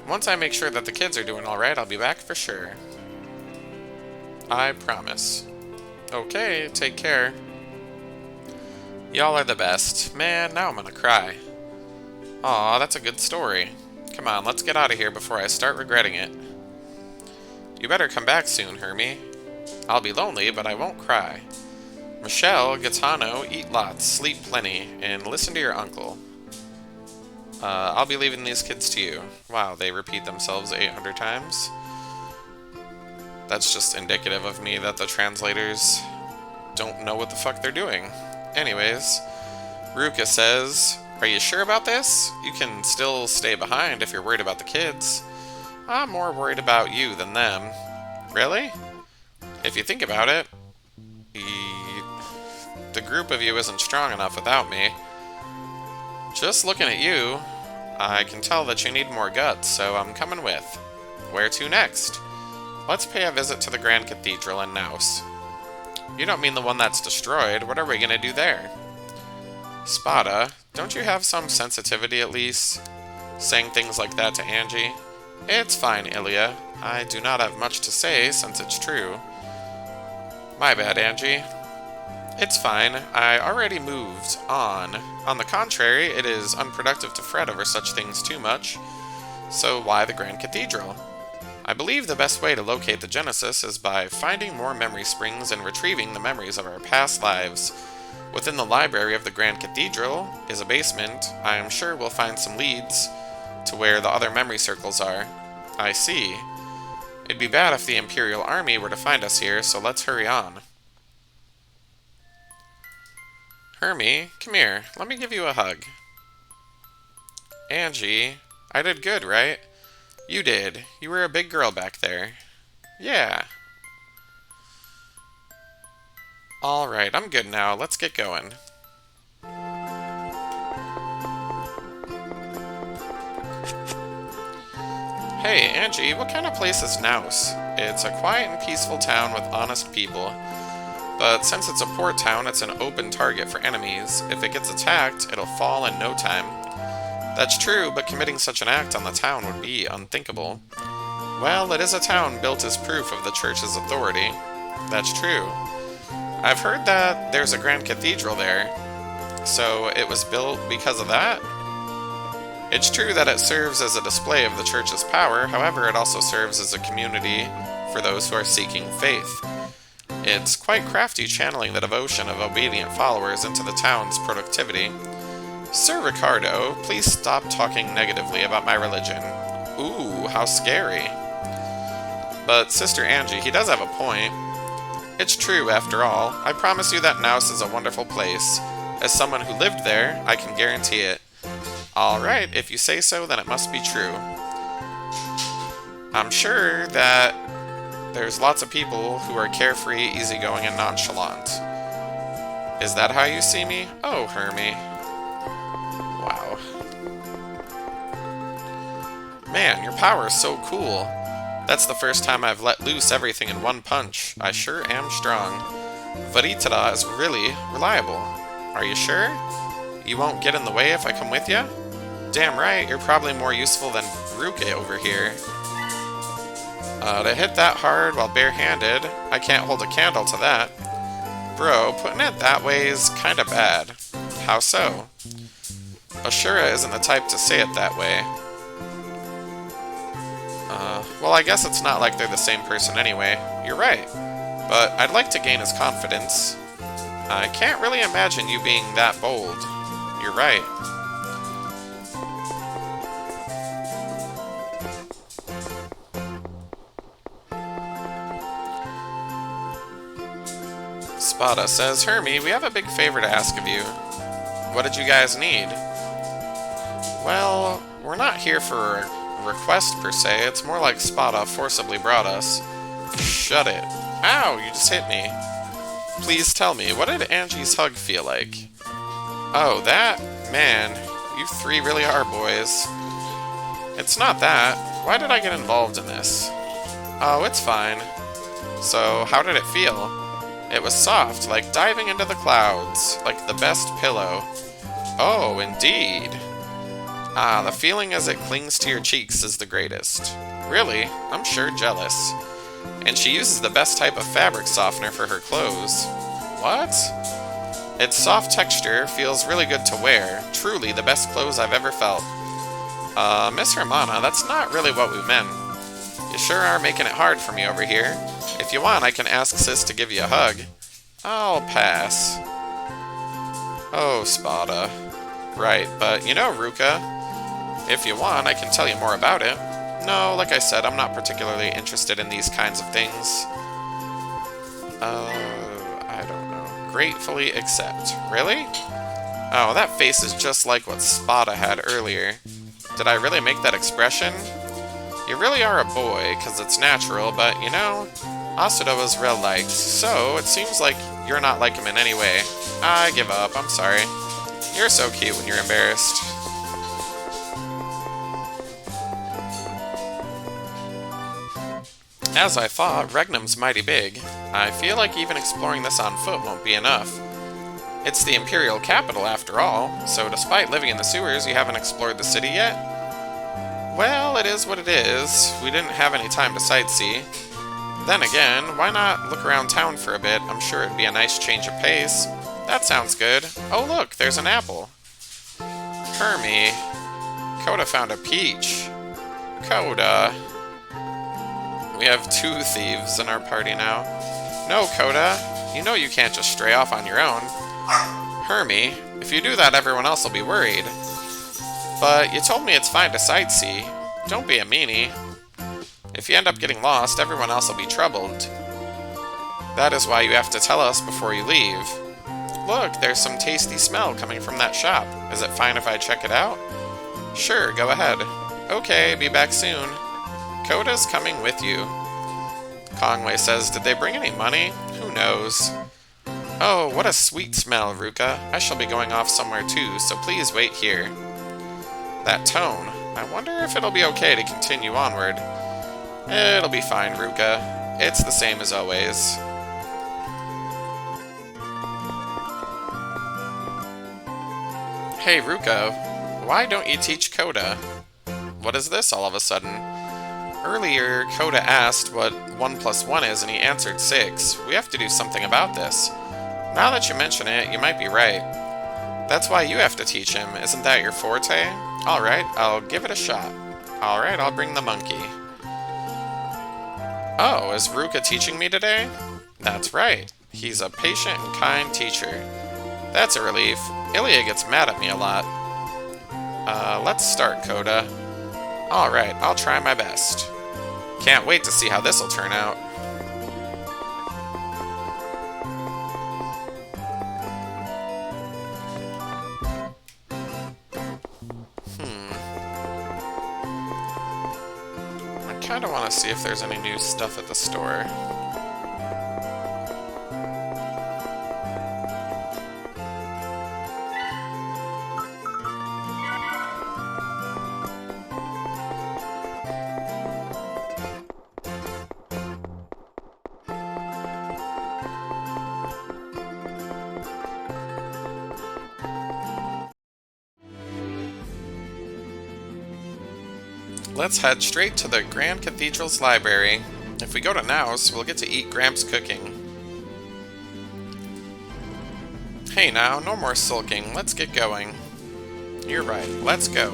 Once I make sure that the kids are doing alright, I'll be back for sure. I promise. Okay, take care. Y'all are the best. Man, now I'm gonna cry. Aw, that's a good story. Come on, let's get out of here before I start regretting it. You better come back soon, Hermie. I'll be lonely, but I won't cry. Michelle, Gaetano, eat lots, sleep plenty, and listen to your uncle. I'll be leaving these kids to you. Wow, they repeat themselves 800 times. That's just indicative of me that the translators don't know what the fuck they're doing. Anyways, Ruka says, are you sure about this? You can still stay behind if you're worried about the kids. I'm more worried about you than them. Really? If you think about it, the group of you isn't strong enough without me. Just looking at you, I can tell that you need more guts, so I'm coming with. Where to next? Let's pay a visit to the Grand Cathedral in Naus. You don't mean the one that's destroyed. What are we gonna do there? Spada, don't you have some sensitivity at least? Saying things like that to Angie? It's fine, Ilya. I do not have much to say since it's true. My bad, Angie. It's fine. I already moved on. On the contrary, it is unproductive to fret over such things too much. So why the Grand Cathedral? I believe the best way to locate the Genesis is by finding more memory springs and retrieving the memories of our past lives. Within the library of the Grand Cathedral is a basement. I am sure we'll find some leads to where the other memory circles are. I see. It'd be bad if the Imperial Army were to find us here, so let's hurry on. Hermie, come here. Let me give you a hug. Angie, I did good, right? You did. You were a big girl back there. Yeah. Alright, I'm good now. Let's get going. Hey, Angie, what kind of place is Naus? It's a quiet and peaceful town with honest people. But since it's a port town, it's an open target for enemies. If it gets attacked, it'll fall in no time. That's true, but committing such an act on the town would be unthinkable. Well, it is a town built as proof of the church's authority. That's true. I've heard that there's a grand cathedral there. So it was built because of that? It's true that it serves as a display of the church's power, however, it also serves as a community for those who are seeking faith. It's quite crafty channeling the devotion of obedient followers into the town's productivity. Sir Ricardo, please stop talking negatively about my religion. Ooh, how scary. But Sister Angie, he does have a point. It's true, after all. I promise you that Naus is a wonderful place. As someone who lived there, I can guarantee it. Alright, if you say so, then it must be true. I'm sure that there's lots of people who are carefree, easygoing, and nonchalant. Is that how you see me? Oh, Hermie. Wow. Man, your power is so cool. That's the first time I've let loose everything in one punch. I sure am strong. Varitara is really reliable. Are you sure? You won't get in the way if I come with you? Damn right, you're probably more useful than Ruke over here. To hit that hard while barehanded, I can't hold a candle to that. Bro, putting it that way is kinda bad. How so? Ashura isn't the type to say it that way. Well, I guess it's not like they're the same person anyway. You're right. but I'd like to gain his confidence. I can't really imagine you being that bold. You're right. Spada says, Hermie, we have a big favor to ask of you. What did you guys need? Well, we're not here for a request per se. It's more like Spada forcibly brought us. Shut it. Ow, you just hit me. Please tell me, what did Angie's hug feel like? Oh, that? Man, you three really are boys. It's not that. Why did I get involved in this? Oh, it's fine. So, how did it feel? It was soft, like diving into the clouds, like the best pillow. Oh, indeed. Ah, the feeling as it clings to your cheeks is the greatest. Really? I'm sure jealous. And she uses the best type of fabric softener for her clothes. What? Its soft texture feels really good to wear. Truly the best clothes I've ever felt. Miss Hermana, that's not really what we meant. You sure are making it hard for me over here. If you want, I can ask Sis to give you a hug. I'll pass. Oh, Spada. Right, but you know, Ruka, if you want, I can tell you more about it. No, like I said, I'm not particularly interested in these kinds of things. I don't know. Gratefully accept. Really? Oh, that face is just like what Spada had earlier. Did I really make that expression? You really are a boy, 'cause it's natural, but, you know, Asuda was real-liked, so it seems like you're not like him in any way. I give up, I'm sorry. You're so cute when you're embarrassed. As I thought, Regnum's mighty big. I feel like even exploring this on foot won't be enough. It's the Imperial capital, after all, so despite living in the sewers, you haven't explored the city yet? Well, it is what it is. We didn't have any time to sightsee. Then again, why not look around town for a bit? I'm sure it'd be a nice change of pace. That sounds good. Oh look, there's an apple. Hermie. Coda found a peach. Coda. We have 2 thieves in our party now. No, Coda. You know you can't just stray off on your own. Hermie, if you do that, everyone else will be worried. But you told me it's fine to sightsee. Don't be a meanie. If you end up getting lost, everyone else will be troubled. That is why you have to tell us before you leave. Look, there's some tasty smell coming from that shop. Is it fine if I check it out? Sure, go ahead. Okay, be back soon. Coda's coming with you. Conway says, did they bring any money? Who knows? Oh, what a sweet smell, Ruka. I shall be going off somewhere too, so please wait here. That tone. I wonder if it'll be okay to continue onward. It'll be fine, Ruka. It's the same as always. Hey, Ruka, why don't you teach Coda? What is this all of a sudden? Earlier, Coda asked what 1 + 1 is, and he answered 6. We have to do something about this. Now that you mention it, you might be right. That's why you have to teach him. Isn't that your forte? Alright, I'll give it a shot. Alright, I'll bring the monkey. Oh, is Ruka teaching me today? That's right. He's a patient and kind teacher. That's a relief. Ilya gets mad at me a lot. Let's start, Coda. Alright, I'll try my best. Can't wait to see how this'll turn out. I kinda wanna see if there's any new stuff at the store. Let's head straight to the Grand Cathedral's library. If we go to Naus, we'll get to eat Gramps' cooking. Hey now, no more sulking. Let's get going. You're right, let's go.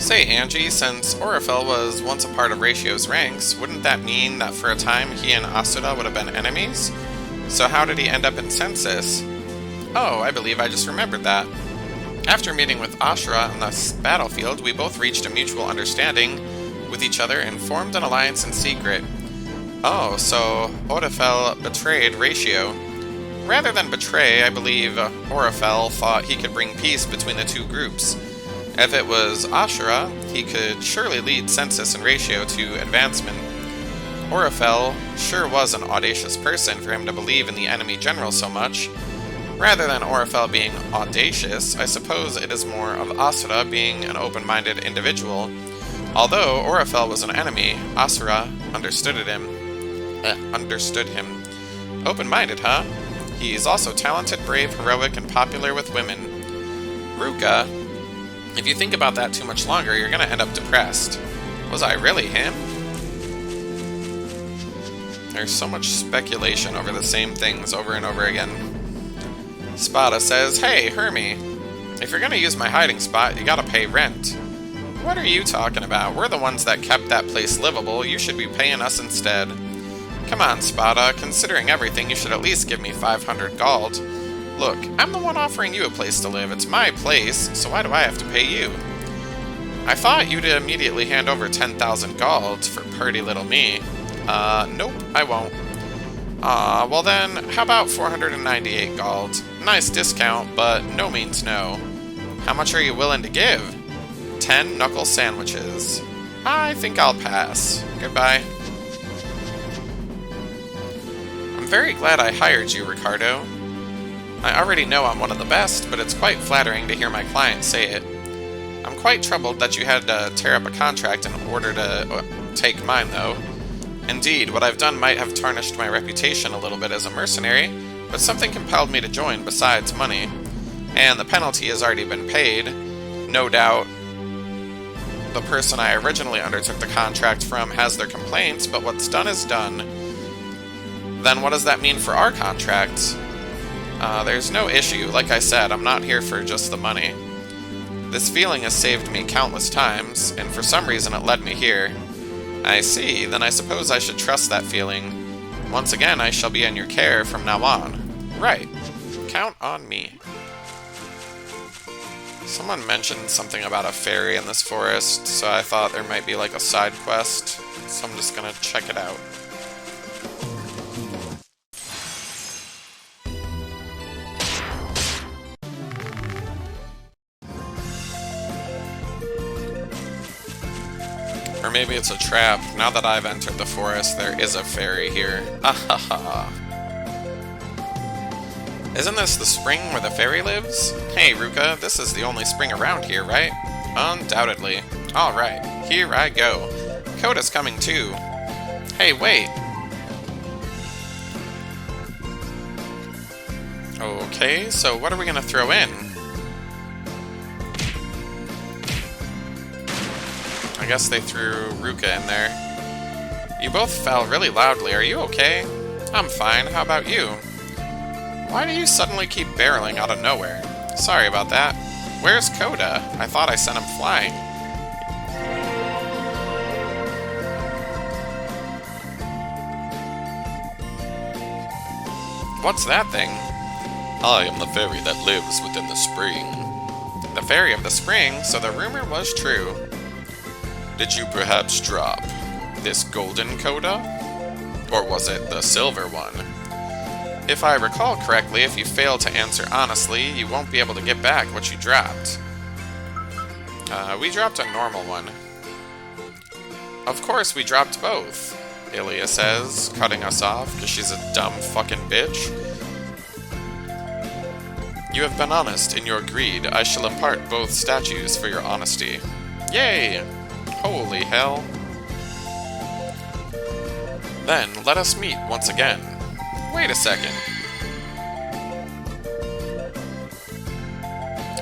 Say, Angie, since Orifel was once a part of Ratio's ranks, wouldn't that mean that for a time he and Asuda would have been enemies? So how did he end up in Census? Oh, I believe I just remembered that. After meeting with Ashura on the battlefield, we both reached a mutual understanding with each other and formed an alliance in secret. Oh, so Orifel betrayed Ratio. Rather than betray, I believe Orifel thought he could bring peace between the two groups. If it was Ashura, he could surely lead Census and Ratio to advancement. Orifel sure was an audacious person for him to believe in the enemy general so much. Rather than Orifel being audacious, I suppose it is more of Asura being an open-minded individual. Although Orifel was an enemy, Asura understood him. Open-minded, huh? He's also talented, brave, heroic, and popular with women. Ruka, if you think about that too much longer, you're gonna end up depressed. Was I really him? There's so much speculation over the same things over and over again. Spada says, "Hey, Hermie, if you're gonna use my hiding spot, you gotta pay rent." What are you talking about? We're the ones that kept that place livable. You should be paying us instead. Come on, Spada. Considering everything, you should at least give me 500 gold. Look, I'm the one offering you a place to live. It's my place, so why do I have to pay you? I thought you'd immediately hand over 10,000 gold for pretty little me. Nope, I won't. Well then, how about 498 gold? Nice discount, but no means no. How much are you willing to give? 10 knuckle sandwiches. I think I'll pass. Goodbye. I'm very glad I hired you, Ricardo. I already know I'm one of the best, but it's quite flattering to hear my client say it. I'm quite troubled that you had to tear up a contract in order to take mine, though. Indeed, what I've done might have tarnished my reputation a little bit as a mercenary, but something compelled me to join besides money. And the penalty has already been paid. No doubt the person I originally undertook the contract from has their complaints, but what's done is done. Then what does that mean for our contract? There's no issue. Like I said, I'm not here for just the money. This feeling has saved me countless times, and for some reason it led me here. I see, then I suppose I should trust that feeling. Once again, I shall be in your care from now on. Right. Count on me. Someone mentioned something about a fairy in this forest, so I thought there might be like a side quest, so I'm just gonna check it out. Or maybe it's a trap. Now that I've entered the forest, there is a fairy here. Ahaha. Isn't this the spring where the fairy lives? Hey, Ruka, this is the only spring around here, right? Undoubtedly. Alright, here I go. Koda's coming too. Hey, wait. Okay, so what are we gonna throw in? I guess they threw Ruka in there. You both fell really loudly. Are you okay? I'm fine. How about you? Why do you suddenly keep barreling out of nowhere? Sorry about that. Where's Koda? I thought I sent him flying. What's that thing? I am the fairy that lives within the spring. The fairy of the spring, so the rumor was true. Did you perhaps drop this golden Koda? Or was it the silver one? If I recall correctly, if you fail to answer honestly, you won't be able to get back what you dropped. We dropped a normal one. Of course we dropped both, Ilya says, cutting us off because she's a dumb fucking bitch. You have been honest in your greed. I shall impart both statues for your honesty. Yay! Holy hell. Then, let us meet once again. Wait a second.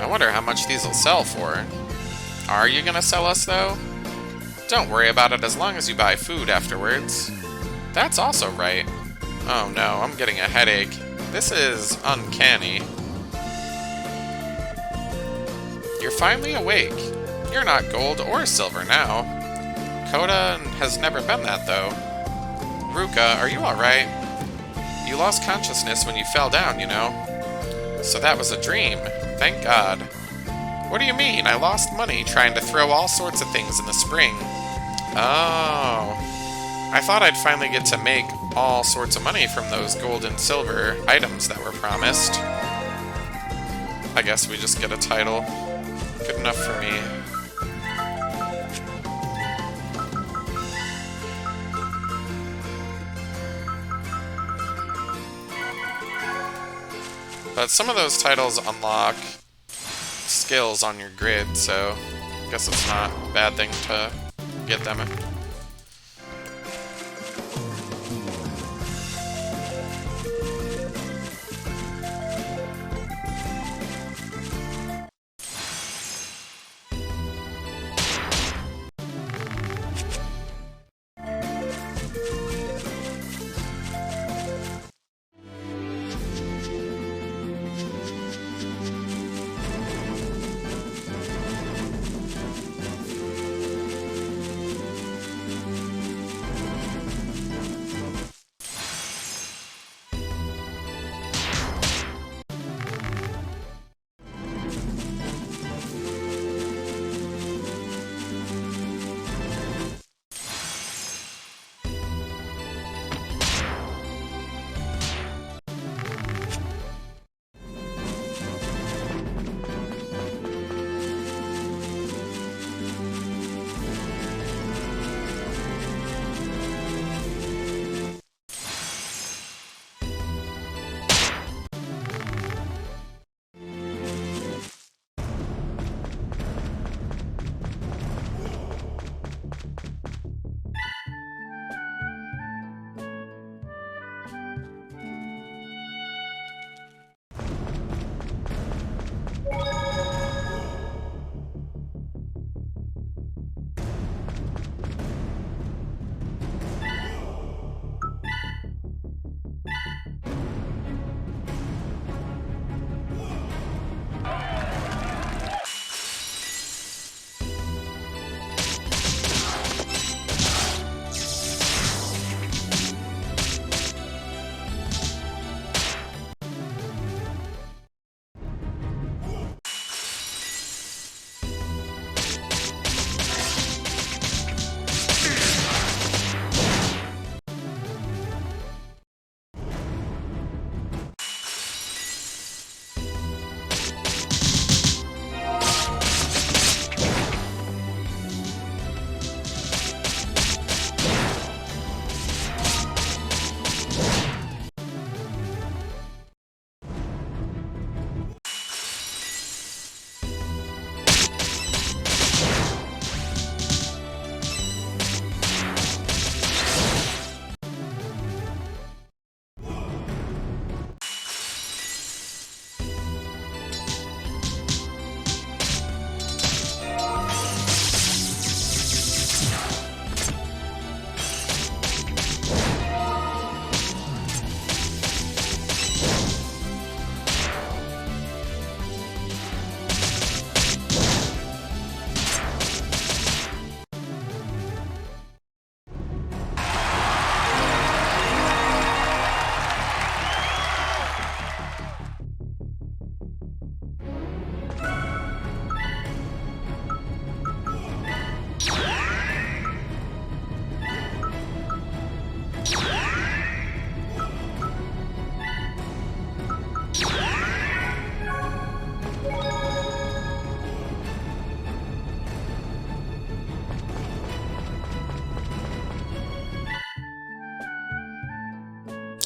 I wonder how much these will sell for. Are you gonna sell us, though? Don't worry about it as long as you buy food afterwards. That's also right. Oh no, I'm getting a headache. This is uncanny. You're finally awake. You're not gold or silver now. Coda has never been that, though. Ruka, are you alright? You lost consciousness when you fell down, you know. So that was a dream. Thank God. What do you mean? I lost money trying to throw all sorts of things in the spring. Oh. I thought I'd finally get to make all sorts of money from those gold and silver items that were promised. I guess we just get a title. Good enough for me. But some of those titles unlock skills on your grid, so I guess it's not a bad thing to get them.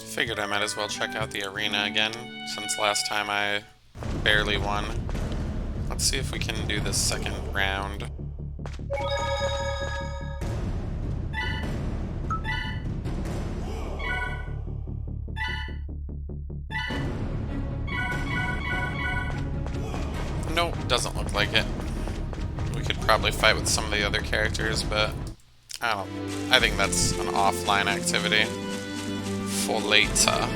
Figured I might as well check out the arena again, since last time I barely won. Let's see if we can do this second round. Nope, doesn't look like it. We could probably fight with some of the other characters, but I think that's an offline activity for later.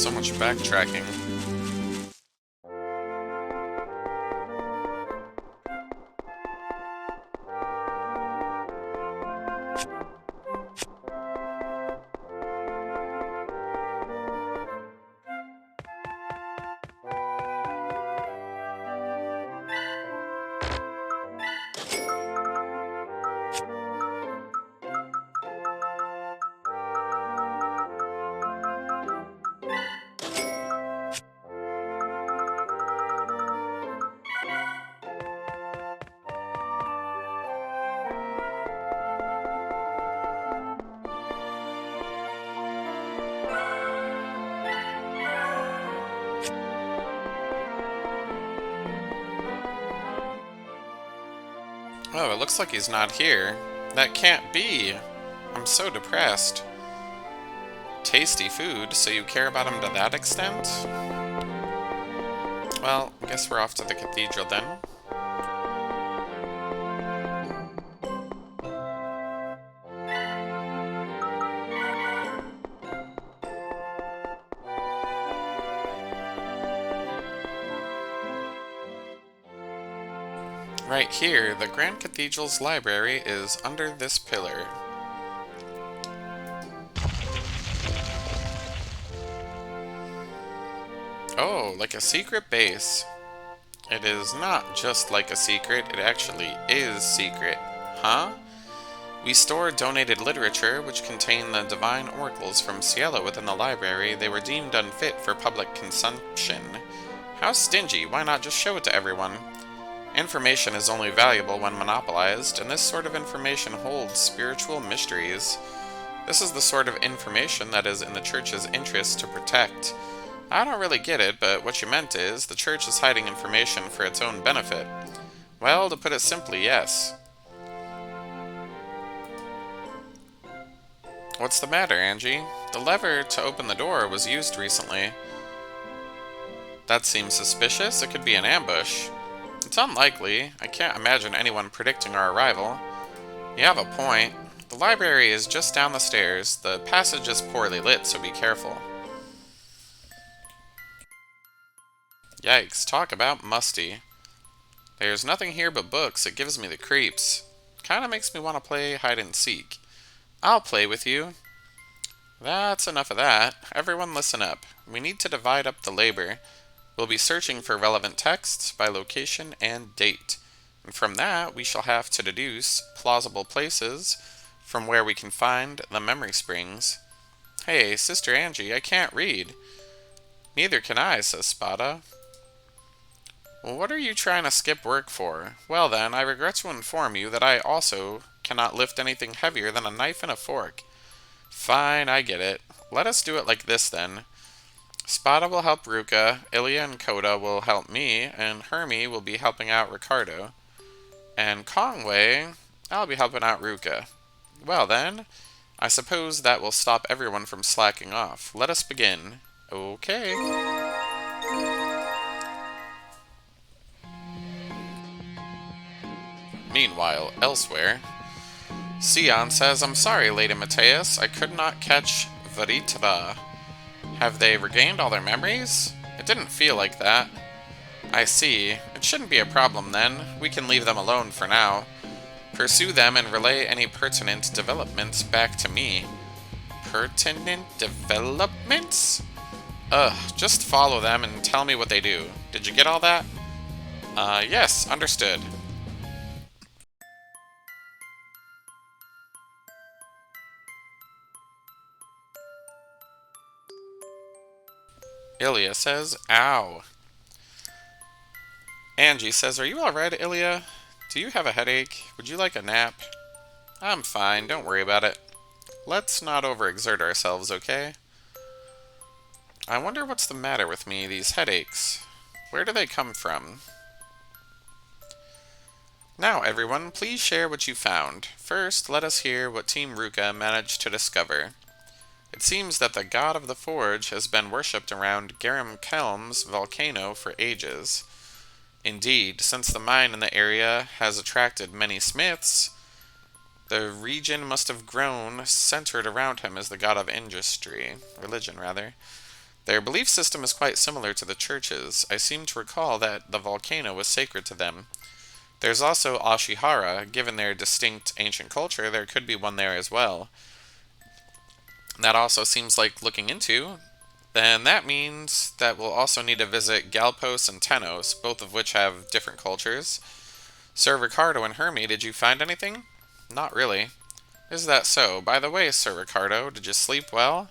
So much backtracking. Oh, it looks like he's not here. That can't be. I'm so depressed. Tasty food, so you care about him to that extent? Well, I guess we're off to the cathedral then. Right here, the Grand Cathedral's library is under this pillar. Oh, like a secret base. It is not just like a secret, it actually is secret. Huh? We store donated literature, which contain the divine oracles from Cielo within the library. They were deemed unfit for public consumption. How stingy, why not just show it to everyone? Information is only valuable when monopolized, and this sort of information holds spiritual mysteries. This is the sort of information that is in the Church's interest to protect. I don't really get it, but what you meant is, the Church is hiding information for its own benefit. Well, to put it simply, yes. What's the matter, Angie? The lever to open the door was used recently. That seems suspicious. It could be an ambush. It's unlikely. I can't imagine anyone predicting our arrival. You have a point. The library is just down the stairs. The passage is poorly lit, so be careful. Yikes, talk about musty. There's nothing here but books. It gives me the creeps. Kinda makes me want to play hide and seek. I'll play with you. That's enough of that. Everyone listen up. We need to divide up the labor. We'll be searching for relevant texts by location and date. And from that, we shall have to deduce plausible places from where we can find the memory springs. Hey, Sister Angie, I can't read. Neither can I, says Spada. Well, what are you trying to skip work for? Well then, I regret to inform you that I also cannot lift anything heavier than a knife and a fork. Fine, I get it. Let us do it like this then. Spada will help Ruka, Ilya and Koda will help me, and Hermie will be helping out Ricardo. And Conway, I'll be helping out Ruka. Well then, I suppose that will stop everyone from slacking off. Let us begin. Okay. Meanwhile, elsewhere, Sion says, I'm sorry, Lady Mateus, I could not catch Varitra. Have they regained all their memories? It didn't feel like that. I see. It shouldn't be a problem then. We can leave them alone for now. Pursue them and relay any pertinent developments back to me. Pertinent developments? Just follow them and tell me what they do. Did you get all that? Yes, understood. Ilya says, ow. Angie says, are you alright, Ilya? Do you have a headache? Would you like a nap? I'm fine, don't worry about it. Let's not overexert ourselves, okay? I wonder what's the matter with me, these headaches. Where do they come from? Now, everyone, please share what you found. First, let us hear what Team Ruka managed to discover. It seems that the god of the forge has been worshipped around Garam Kelm's volcano for ages. Indeed, since the mine in the area has attracted many smiths, the region must have grown centered around him as the god of industry, religion rather. Their belief system is quite similar to the church's. I seem to recall that the volcano was sacred to them. There's also Ashihara. Given their distinct ancient culture, there could be one there as well. That also seems like looking into. Then that means that we'll also need to visit Galpos and Tenos, both of which have different cultures. Sir Ricardo and Hermie, did you find anything? Not really. Is that so? By the way, Sir Ricardo, did you sleep well?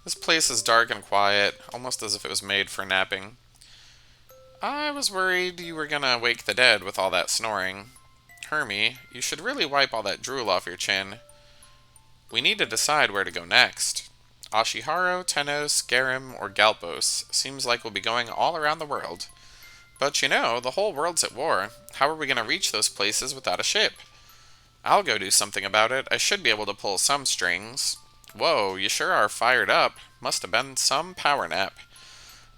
This place is dark and quiet, almost as if it was made for napping. I was worried you were gonna wake the dead with all that snoring. Hermie, you should really wipe all that drool off your chin. We need to decide where to go next. Ashihara, Tenos, Garim, or Galpos. Seems like we'll be going all around the world. But you know, the whole world's at war. How are we gonna reach those places without a ship? I'll go do something about it. I should be able to pull some strings. Whoa, you sure are fired up. Must have been some power nap.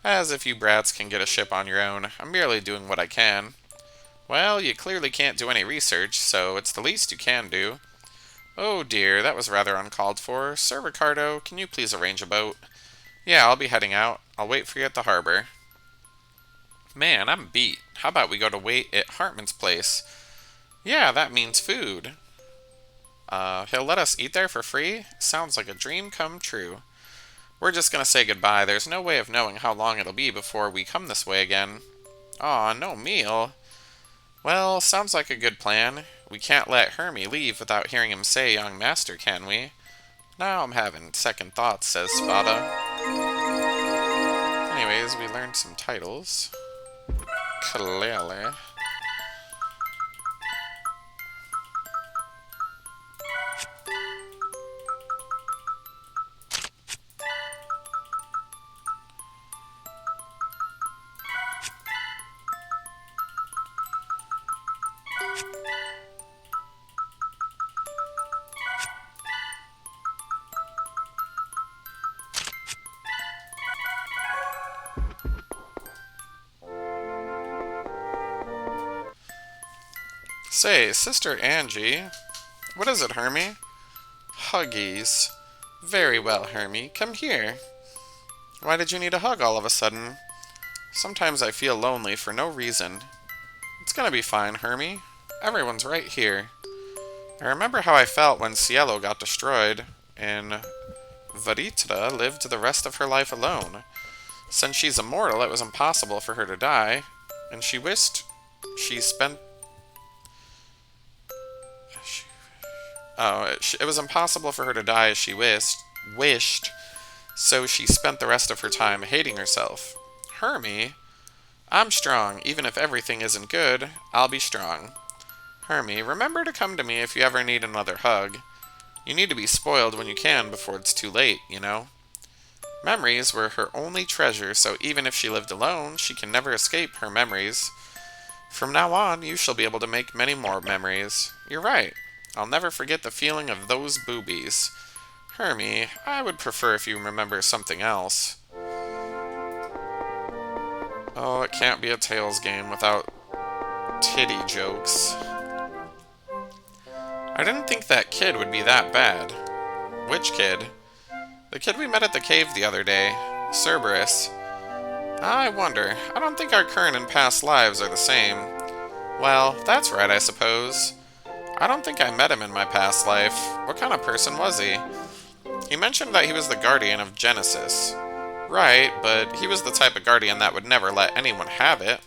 As if you brats can get a ship on your own. I'm merely doing what I can. Well, you clearly can't do any research, so it's the least you can do. Oh dear, that was rather uncalled for. Sir Ricardo, can you please arrange a boat? Yeah, I'll be heading out. I'll wait for you at the harbor. Man, I'm beat. How about we go to wait at Hartman's place? Yeah, that means food. He'll let us eat there for free? Sounds like a dream come true. We're just gonna say goodbye. There's no way of knowing how long it'll be before we come this way again. Aw, no meal. Well, sounds like a good plan. We can't let Hermie leave without hearing him say young master, can we? Now I'm having second thoughts, says Spada. Anyways, we learned some titles. Clearly. Say, Sister Angie. What is it, Hermie? Huggies. Very well, Hermie. Come here. Why did you need a hug all of a sudden? Sometimes I feel lonely for no reason. It's gonna be fine, Hermie. Everyone's right here. I remember how I felt when Cielo got destroyed, and Varitra lived the rest of her life alone. Since she's immortal, it was impossible for her to die, and she wished she spent... it was impossible for her to die as she wished, so she spent the rest of her time hating herself. Hermie, I'm strong. Even if everything isn't good, I'll be strong. Hermie, remember to come to me if you ever need another hug. You need to be spoiled when you can before it's too late, you know? Memories were her only treasure, so even if she lived alone, she can never escape her memories. From now on, you shall be able to make many more memories. You're right. I'll never forget the feeling of those boobies. Hermie, I would prefer if you remember something else. Oh, it can't be a Tales game without titty jokes. I didn't think that kid would be that bad. Which kid? The kid we met at the cave the other day. Cerberus. I wonder. I don't think our current and past lives are the same. Well, that's right, I suppose. I don't think I met him in my past life. What kind of person was he? He mentioned that he was the guardian of Genesis. Right, but he was the type of guardian that would never let anyone have it.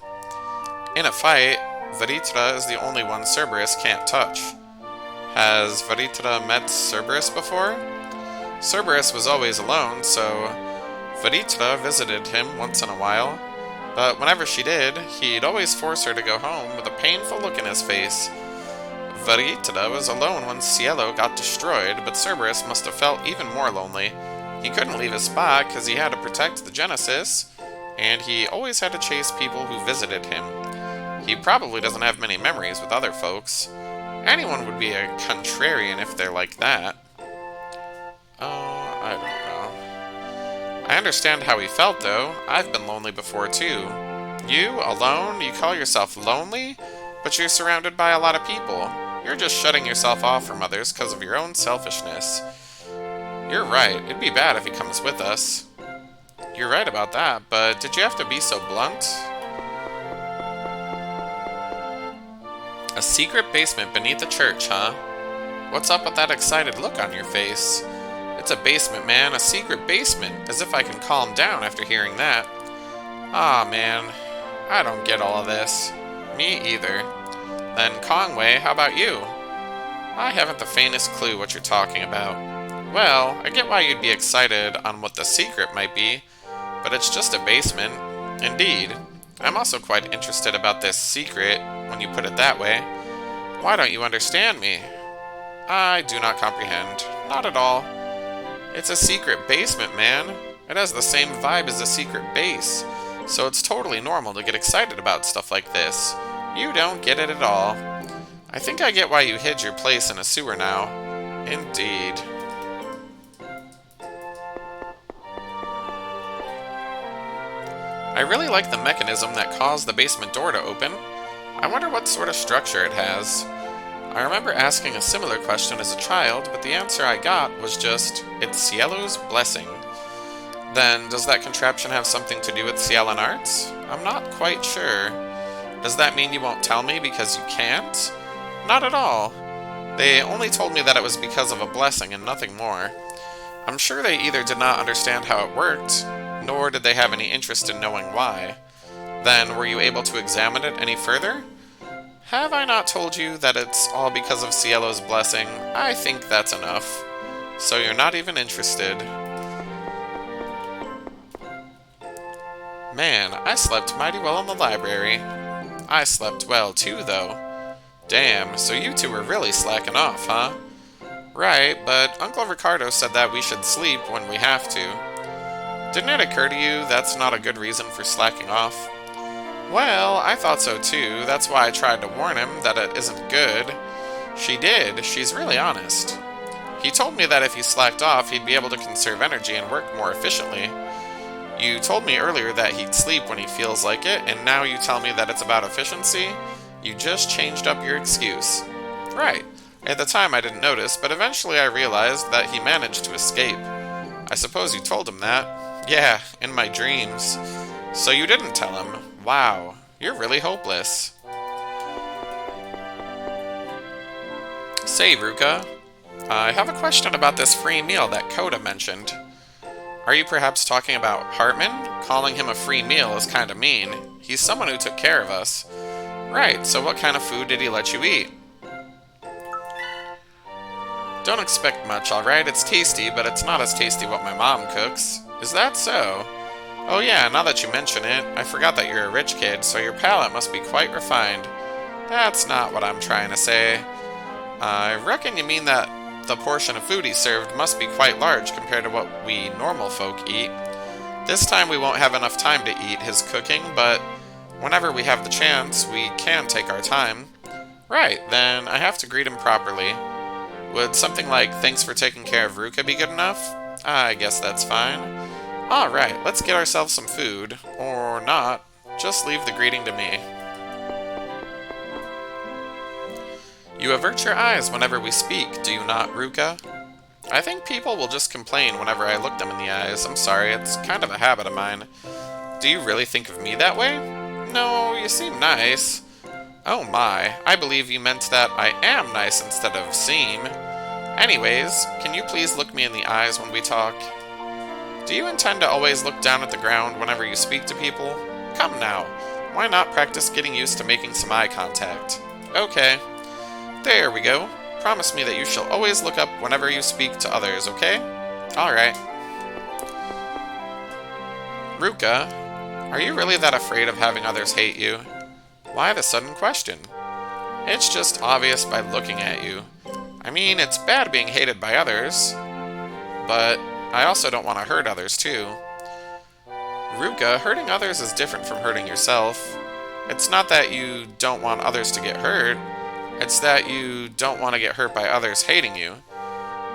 In a fight, Varitra is the only one Cerberus can't touch. Has Varitra met Cerberus before? Cerberus was always alone, so Varitra visited him once in a while. But whenever she did, he'd always force her to go home with a painful look in his face. Varitra was alone when Cielo got destroyed, but Cerberus must have felt even more lonely. He couldn't leave his spot because he had to protect the Genesis, and he always had to chase people who visited him. He probably doesn't have many memories with other folks. Anyone would be a contrarian if they're like that. I don't know. I understand how he felt, though. I've been lonely before, too. You, alone? You call yourself lonely? But you're surrounded by a lot of people. You're just shutting yourself off from others because of your own selfishness. You're right. It'd be bad if he comes with us. You're right about that, but did you have to be so blunt? A secret basement beneath the church, huh? What's up with that excited look on your face? It's a basement, man, a secret basement, as if I can calm down after hearing that. Ah, man, I don't get all of this. Me either. Then Conway, how about you? I haven't the faintest clue what you're talking about. Well, I get why you'd be excited on what the secret might be, but it's just a basement. Indeed. I'm also quite interested about this secret, when you put it that way. Why don't you understand me? I do not comprehend. Not at all. It's a secret basement, man. It has the same vibe as a secret base, so it's totally normal to get excited about stuff like this. You don't get it at all. I think I get why you hid your place in a sewer now. Indeed. I really like the mechanism that caused the basement door to open. I wonder what sort of structure it has. I remember asking a similar question as a child, but the answer I got was just, it's Cielo's blessing. Then, does that contraption have something to do with Cielan arts? I'm not quite sure. Does that mean you won't tell me because you can't? Not at all. They only told me that it was because of a blessing and nothing more. I'm sure they either did not understand how it worked, nor did they have any interest in knowing why. Then, were you able to examine it any further? Have I not told you that it's all because of Cielo's blessing? I think that's enough. So you're not even interested. Man, I slept mighty well in the library. I slept well too, though. Damn, so you two were really slacking off, huh? Right, but Uncle Ricardo said that we should sleep when we have to. Didn't it occur to you that's not a good reason for slacking off? Well, I thought so too. That's why I tried to warn him that it isn't good. She did. She's really honest. He told me that if he slacked off, he'd be able to conserve energy and work more efficiently. You told me earlier that he'd sleep when he feels like it, and now you tell me that it's about efficiency? You just changed up your excuse. Right. At the time I didn't notice, but eventually I realized that he managed to escape. I suppose you told him that? Yeah, in my dreams. So you didn't tell him. Wow, you're really hopeless. Say, Ruka, I have a question about this free meal that Coda mentioned. Are you perhaps talking about Hartman? Calling him a free meal is kinda mean. He's someone who took care of us. Right, so what kind of food did he let you eat? Don't expect much, alright? It's tasty, but it's not as tasty what my mom cooks. Is that so? Oh yeah, now that you mention it, I forgot that you're a rich kid, so your palate must be quite refined. That's not what I'm trying to say. I reckon you mean that the portion of food he served must be quite large compared to what we normal folk eat. This time we won't have enough time to eat his cooking, but whenever we have the chance, we can take our time. Right, then I have to greet him properly. Would something like, thanks for taking care of Ruka be good enough? I guess that's fine. Alright, let's get ourselves some food. Or not. Just leave the greeting to me. You avert your eyes whenever we speak, do you not, Ruka? I think people will just complain whenever I look them in the eyes. I'm sorry, it's kind of a habit of mine. Do you really think of me that way? No, you seem nice. Oh my, I believe you meant that I am nice instead of seem. Anyways, can you please look me in the eyes when we talk? Do you intend to always look down at the ground whenever you speak to people? Come now, why not practice getting used to making some eye contact? Okay. There we go. Promise me that you shall always look up whenever you speak to others, okay? Alright. Ruka, are you really that afraid of having others hate you? Why the sudden question? It's just obvious by looking at you. I mean, it's bad being hated by others, but I also don't want to hurt others, too. Ruka, hurting others is different from hurting yourself. It's not that you don't want others to get hurt, it's that you don't want to get hurt by others hating you.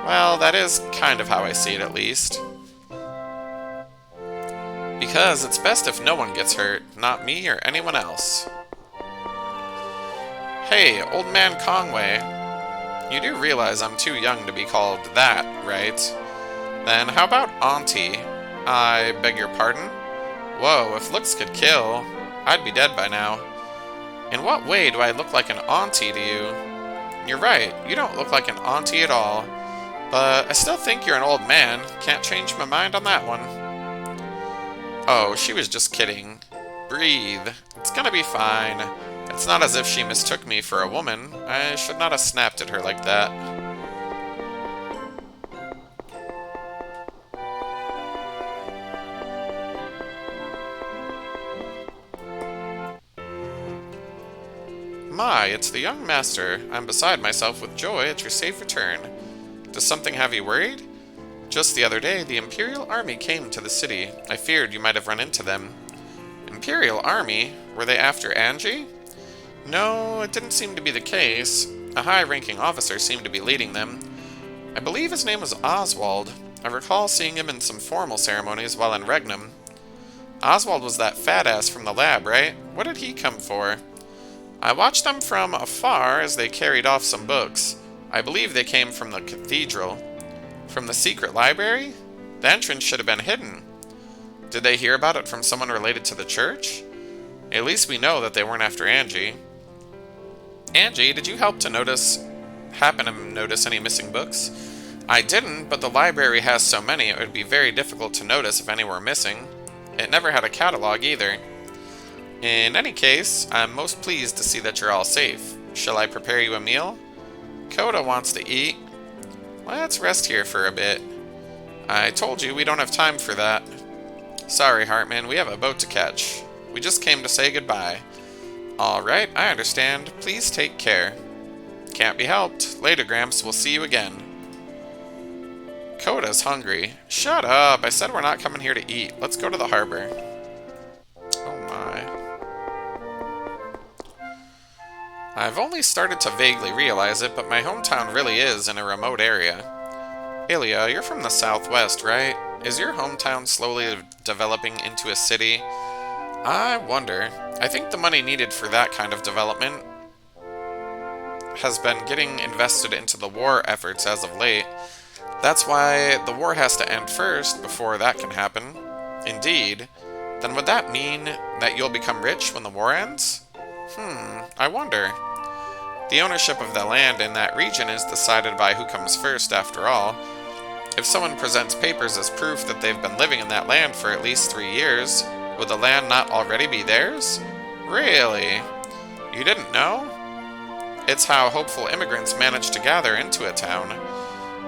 Well, that is kind of how I see it, at least. Because it's best if no one gets hurt, not me or anyone else. Hey, old man Conway. You do realize I'm too young to be called that, right? Then how about Auntie? I beg your pardon? Whoa, if looks could kill, I'd be dead by now. In what way do I look like an auntie to you? You're right, you don't look like an auntie at all. But I still think you're an old man. Can't change my mind on that one. Oh, she was just kidding. Breathe. It's gonna be fine. It's not as if she mistook me for a woman. I should not have snapped at her like that. My, it's the young master. I'm beside myself with joy at your safe return. Does something have you worried? Just the other day, the Imperial Army came to the city. I feared you might have run into them. Imperial Army? Were they after Angie? No, it didn't seem to be the case. A high-ranking officer seemed to be leading them. I believe his name was Oswald. I recall seeing him in some formal ceremonies while in Regnum. Oswald was that fat-ass from the lab, right? What did he come for? I watched them from afar as they carried off some books. I believe they came from the cathedral. From the secret library? The entrance should have been hidden. Did they hear about it from someone related to the church? At least we know that they weren't after Angie. Angie, did you happen to notice any missing books? I didn't, but the library has so many it would be very difficult to notice if any were missing. It never had a catalog either. In any case, I'm most pleased to see that you're all safe. Shall I prepare you a meal? Coda wants to eat. Let's rest here for a bit. I told you we don't have time for that. Sorry, Hartman, we have a boat to catch. We just came to say goodbye. Alright, I understand. Please take care. Can't be helped. Later, Gramps. We'll see you again. Coda's hungry. Shut up. I said we're not coming here to eat. Let's go to the harbor. Oh my. I've only started to vaguely realize it, but my hometown really is in a remote area. Ilya, you're from the southwest, right? Is your hometown slowly developing into a city? I wonder. I think the money needed for that kind of development has been getting invested into the war efforts as of late. That's why the war has to end first before that can happen. Indeed. Then would that mean that you'll become rich when the war ends? I wonder. The ownership of the land in that region is decided by who comes first, after all. If someone presents papers as proof that they've been living in that land for at least 3 years, would the land not already be theirs? Really? You didn't know? It's how hopeful immigrants manage to gather into a town.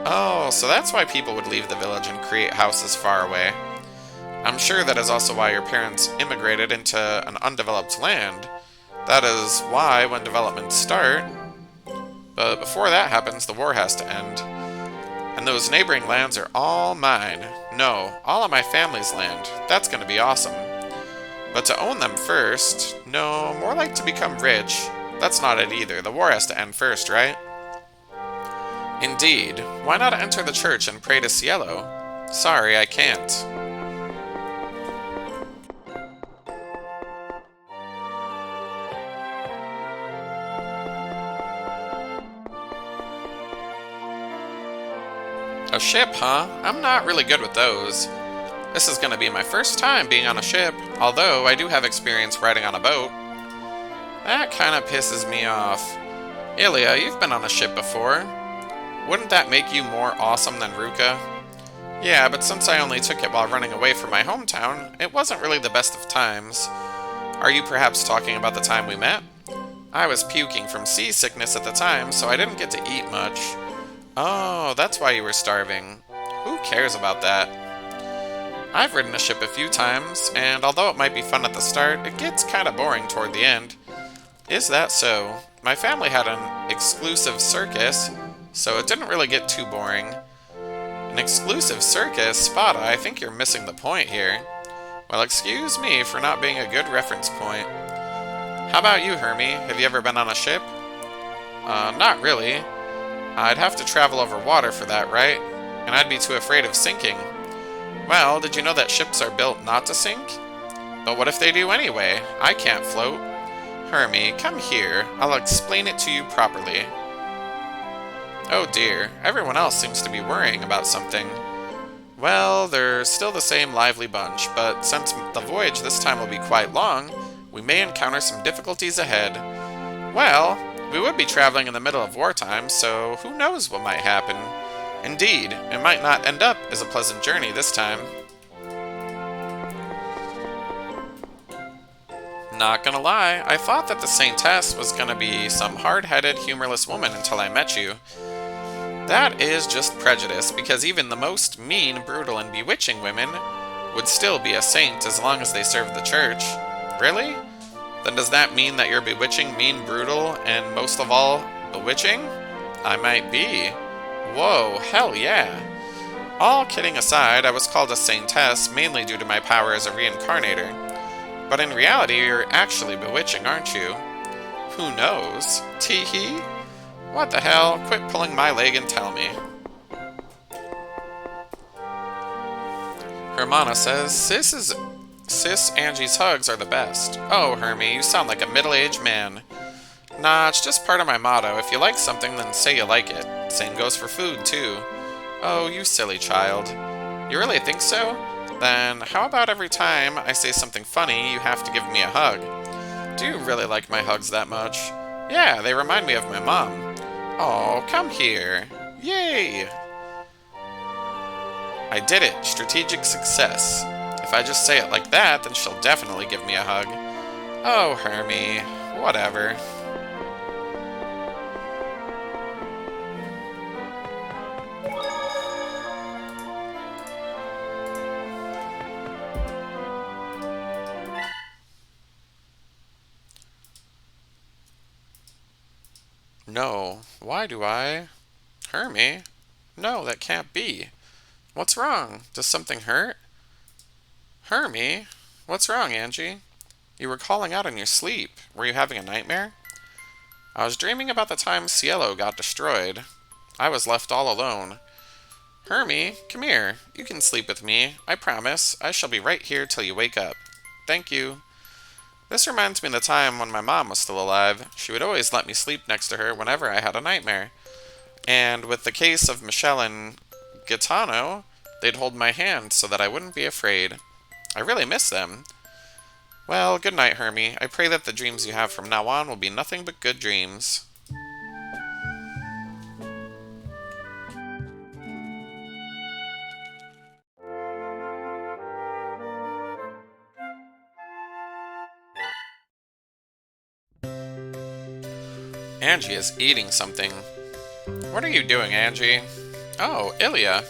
Oh, so that's why people would leave the village and create houses far away. I'm sure that is also why your parents immigrated into an undeveloped land. That is why, when developments start... But before that happens, the war has to end. And those neighboring lands are all mine. No, all of my family's land. That's gonna be awesome. But to own them first... No, more like to become rich. That's not it either. The war has to end first, right? Indeed. Why not enter the church and pray to Cielo? Sorry, I can't. A ship, huh? I'm not really good with those. This is gonna be my first time being on a ship, although I do have experience riding on a boat. That kinda pisses me off. Ilya, you've been on a ship before. Wouldn't that make you more awesome than Ruka? Yeah, but since I only took it while running away from my hometown, it wasn't really the best of times. Are you perhaps talking about the time we met? I was puking from seasickness at the time, so I didn't get to eat much. Oh, that's why you were starving. Who cares about that? I've ridden a ship a few times, and although it might be fun at the start, it gets kinda boring toward the end. Is that so? My family had an exclusive circus, so it didn't really get too boring. An exclusive circus? Spada, I think you're missing the point here. Well, excuse me for not being a good reference point. How about you, Hermie? Have you ever been on a ship? Not really. I'd have to travel over water for that, right? And I'd be too afraid of sinking. Well, did you know that ships are built not to sink? But what if they do anyway? I can't float. Hermie, come here. I'll explain it to you properly. Oh dear, everyone else seems to be worrying about something. Well, they're still the same lively bunch, but since the voyage this time will be quite long, we may encounter some difficulties ahead. Well, we would be traveling in the middle of wartime, so who knows what might happen. Indeed, it might not end up as a pleasant journey this time. Not gonna lie, I thought that the Saintess was gonna be some hard-headed, humorless woman until I met you. That is just prejudice, because even the most mean, brutal, and bewitching women would still be a saint as long as they serve the church. Really? Then does that mean that you're bewitching, mean, brutal, and most of all, bewitching? I might be. Whoa, hell yeah. All kidding aside, I was called a Saintess mainly due to my power as a reincarnator. But in reality, you're actually bewitching, aren't you? Who knows? Tee-hee? What the hell? Quit pulling my leg and tell me. Hermana says, Sis Angie's hugs are the best. Oh, Hermie, you sound like a middle-aged man. Nah, it's just part of my motto. If you like something, then say you like it. Same goes for food, too. Oh, you silly child. You really think so? Then how about every time I say something funny, you have to give me a hug? Do you really like my hugs that much? Yeah, they remind me of my mom. Oh, come here. Yay! I did it. Strategic success. If I just say it like that, then she'll definitely give me a hug. Oh, Hermie. Whatever. No. Why do I? Hermie? No, that can't be. What's wrong? Does something hurt? Hermie? What's wrong, Angie? You were calling out in your sleep. Were you having a nightmare? I was dreaming about the time Cielo got destroyed. I was left all alone. Hermie, come here. You can sleep with me. I promise. I shall be right here till you wake up. Thank you. This reminds me of the time when my mom was still alive. She would always let me sleep next to her whenever I had a nightmare. And with the case of Michelle and Gaetano, they'd hold my hand so that I wouldn't be afraid. I really miss them. Well, good night, Hermie. I pray that the dreams you have from now on will be nothing but good dreams. Angie is eating something. What are you doing, Angie? Oh, Ilya.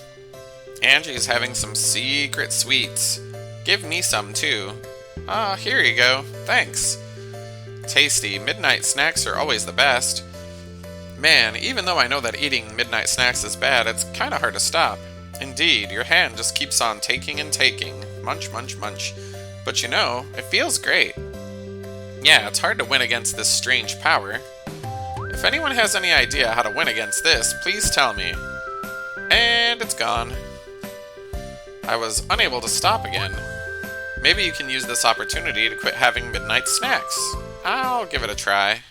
Angie's having some secret sweets. Give me some, too. Ah, here you go. Thanks. Tasty. Midnight snacks are always the best. Man, even though I know that eating midnight snacks is bad, it's kinda hard to stop. Indeed, your hand just keeps on taking and taking. Munch, munch, munch. But you know, it feels great. Yeah, it's hard to win against this strange power. If anyone has any idea how to win against this, please tell me. And it's gone. I was unable to stop again. Maybe you can use this opportunity to quit having midnight snacks. I'll give it a try.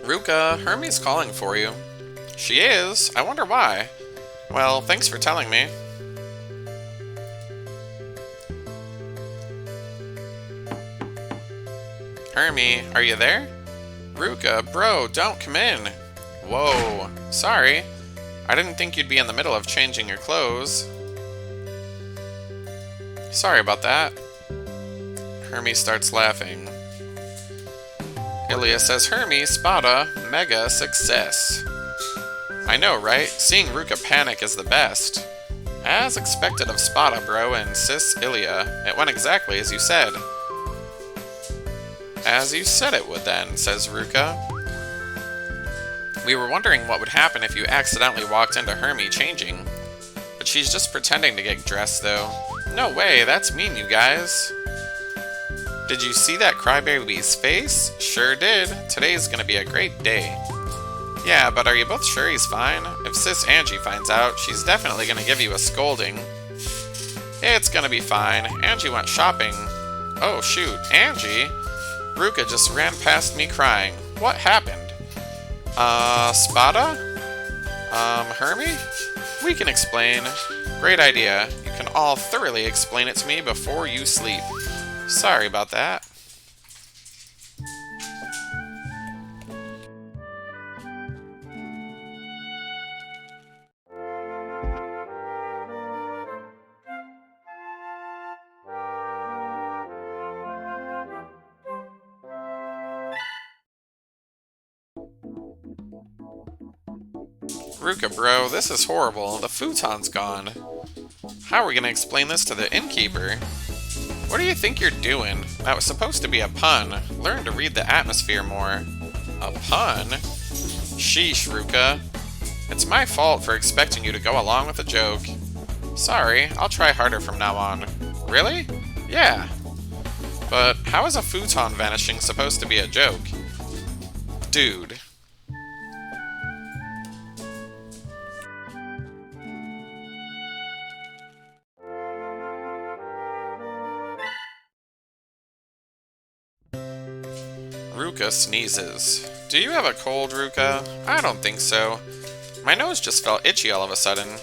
Ruka, Hermie's calling for you. She is? I wonder why. Well, thanks for telling me. Hermie, are you there? Ruka, bro, don't come in. Whoa, sorry. I didn't think you'd be in the middle of changing your clothes. Sorry about that. Hermie starts laughing. Ilya says, Hermie, Spada, mega success. I know, right? Seeing Ruka panic is the best. As expected of Spada, bro, and sis Ilya. It went exactly as you said. As you said it would then, says Ruka. We were wondering what would happen if you accidentally walked into Hermie changing. But she's just pretending to get dressed, though. No way, that's mean, you guys. Did you see that crybaby's face? Sure did. Today's gonna be a great day. Yeah, but are you both sure he's fine? If sis Angie finds out, she's definitely gonna give you a scolding. It's gonna be fine. Angie went shopping. Oh shoot, Angie? Ruka just ran past me crying. What happened? Spada? Hermie? We can explain. Great idea. You can all thoroughly explain it to me before you sleep. Sorry about that. Ruka, bro, this is horrible. The futon's gone. How are we gonna explain this to the innkeeper? What do you think you're doing? That was supposed to be a pun. Learn to read the atmosphere more. A pun? Sheesh, Ruka. It's my fault for expecting you to go along with a joke. Sorry, I'll try harder from now on. Really? Yeah. But how is a futon vanishing supposed to be a joke? Dude. Ruka sneezes. Do you have a cold, Ruka? I don't think so. My nose just felt itchy all of a sudden.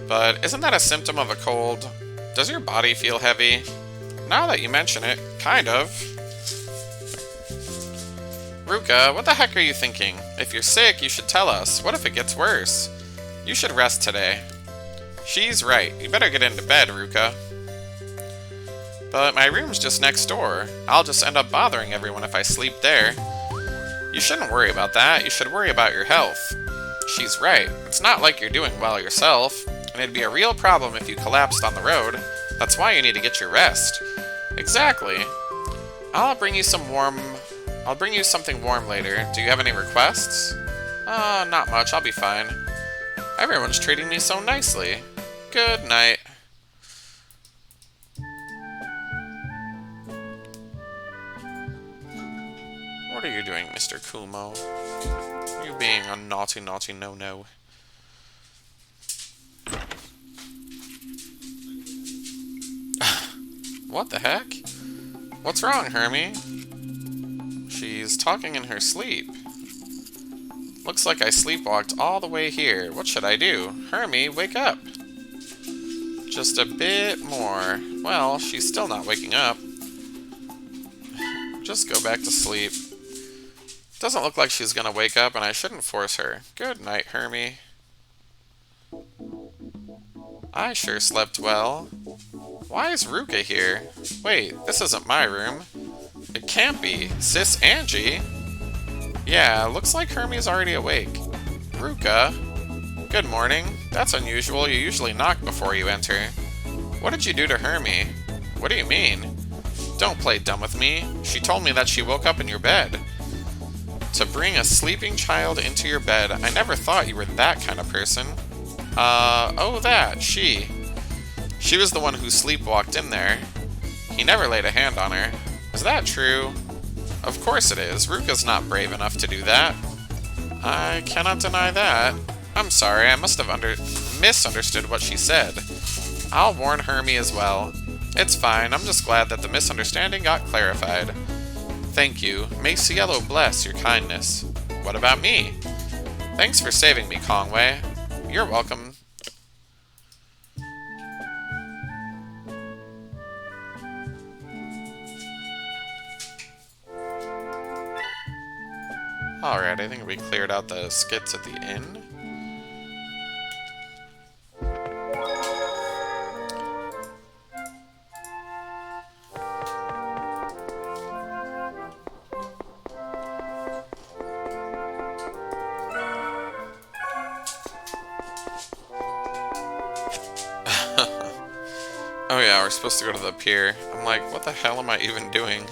But isn't that a symptom of a cold? Does your body feel heavy? Now that you mention it, kind of. Ruka, what the heck are you thinking? If you're sick, you should tell us. What if it gets worse? You should rest today. She's right. You better get into bed, Ruka. But my room's just next door. I'll just end up bothering everyone if I sleep there. You shouldn't worry about that. You should worry about your health. She's right. It's not like you're doing well yourself, and it'd be a real problem if you collapsed on the road. That's why you need to get your rest. Exactly. I'll bring you something warm later. Do you have any requests? Not much. I'll be fine. Everyone's treating me so nicely. Good night. What are you doing, Mr. Kumo? You being a naughty, naughty no-no. What the heck? What's wrong, Hermie? She's talking in her sleep. Looks like I sleepwalked all the way here. What should I do? Hermie, wake up! Just a bit more. Well, she's still not waking up. Just go back to sleep. Doesn't look like she's gonna wake up, and I shouldn't force her. Good night, Hermie. I sure slept well. Why is Ruka here? Wait, this isn't my room. It can't be. Sis Angie? Yeah, looks like Hermie's already awake. Ruka? Good morning. That's unusual. You usually knock before you enter. What did you do to Hermie? What do you mean? Don't play dumb with me. She told me that she woke up in your bed. To bring a sleeping child into your bed. I never thought you were that kind of person. Oh that, she. She was the one who sleepwalked in there. He never laid a hand on her. Is that true? Of course it is. Ruka's not brave enough to do that. I cannot deny that. I'm sorry, I must have misunderstood what she said. I'll warn Hermie as well. It's fine, I'm just glad that the misunderstanding got clarified. Thank you. May Cielo bless your kindness. What about me? Thanks for saving me, Kongwei. You're welcome. Alright, I think we cleared out the skits at the inn. Oh yeah, we're supposed to go to the pier. I'm like, what the hell am I even doing?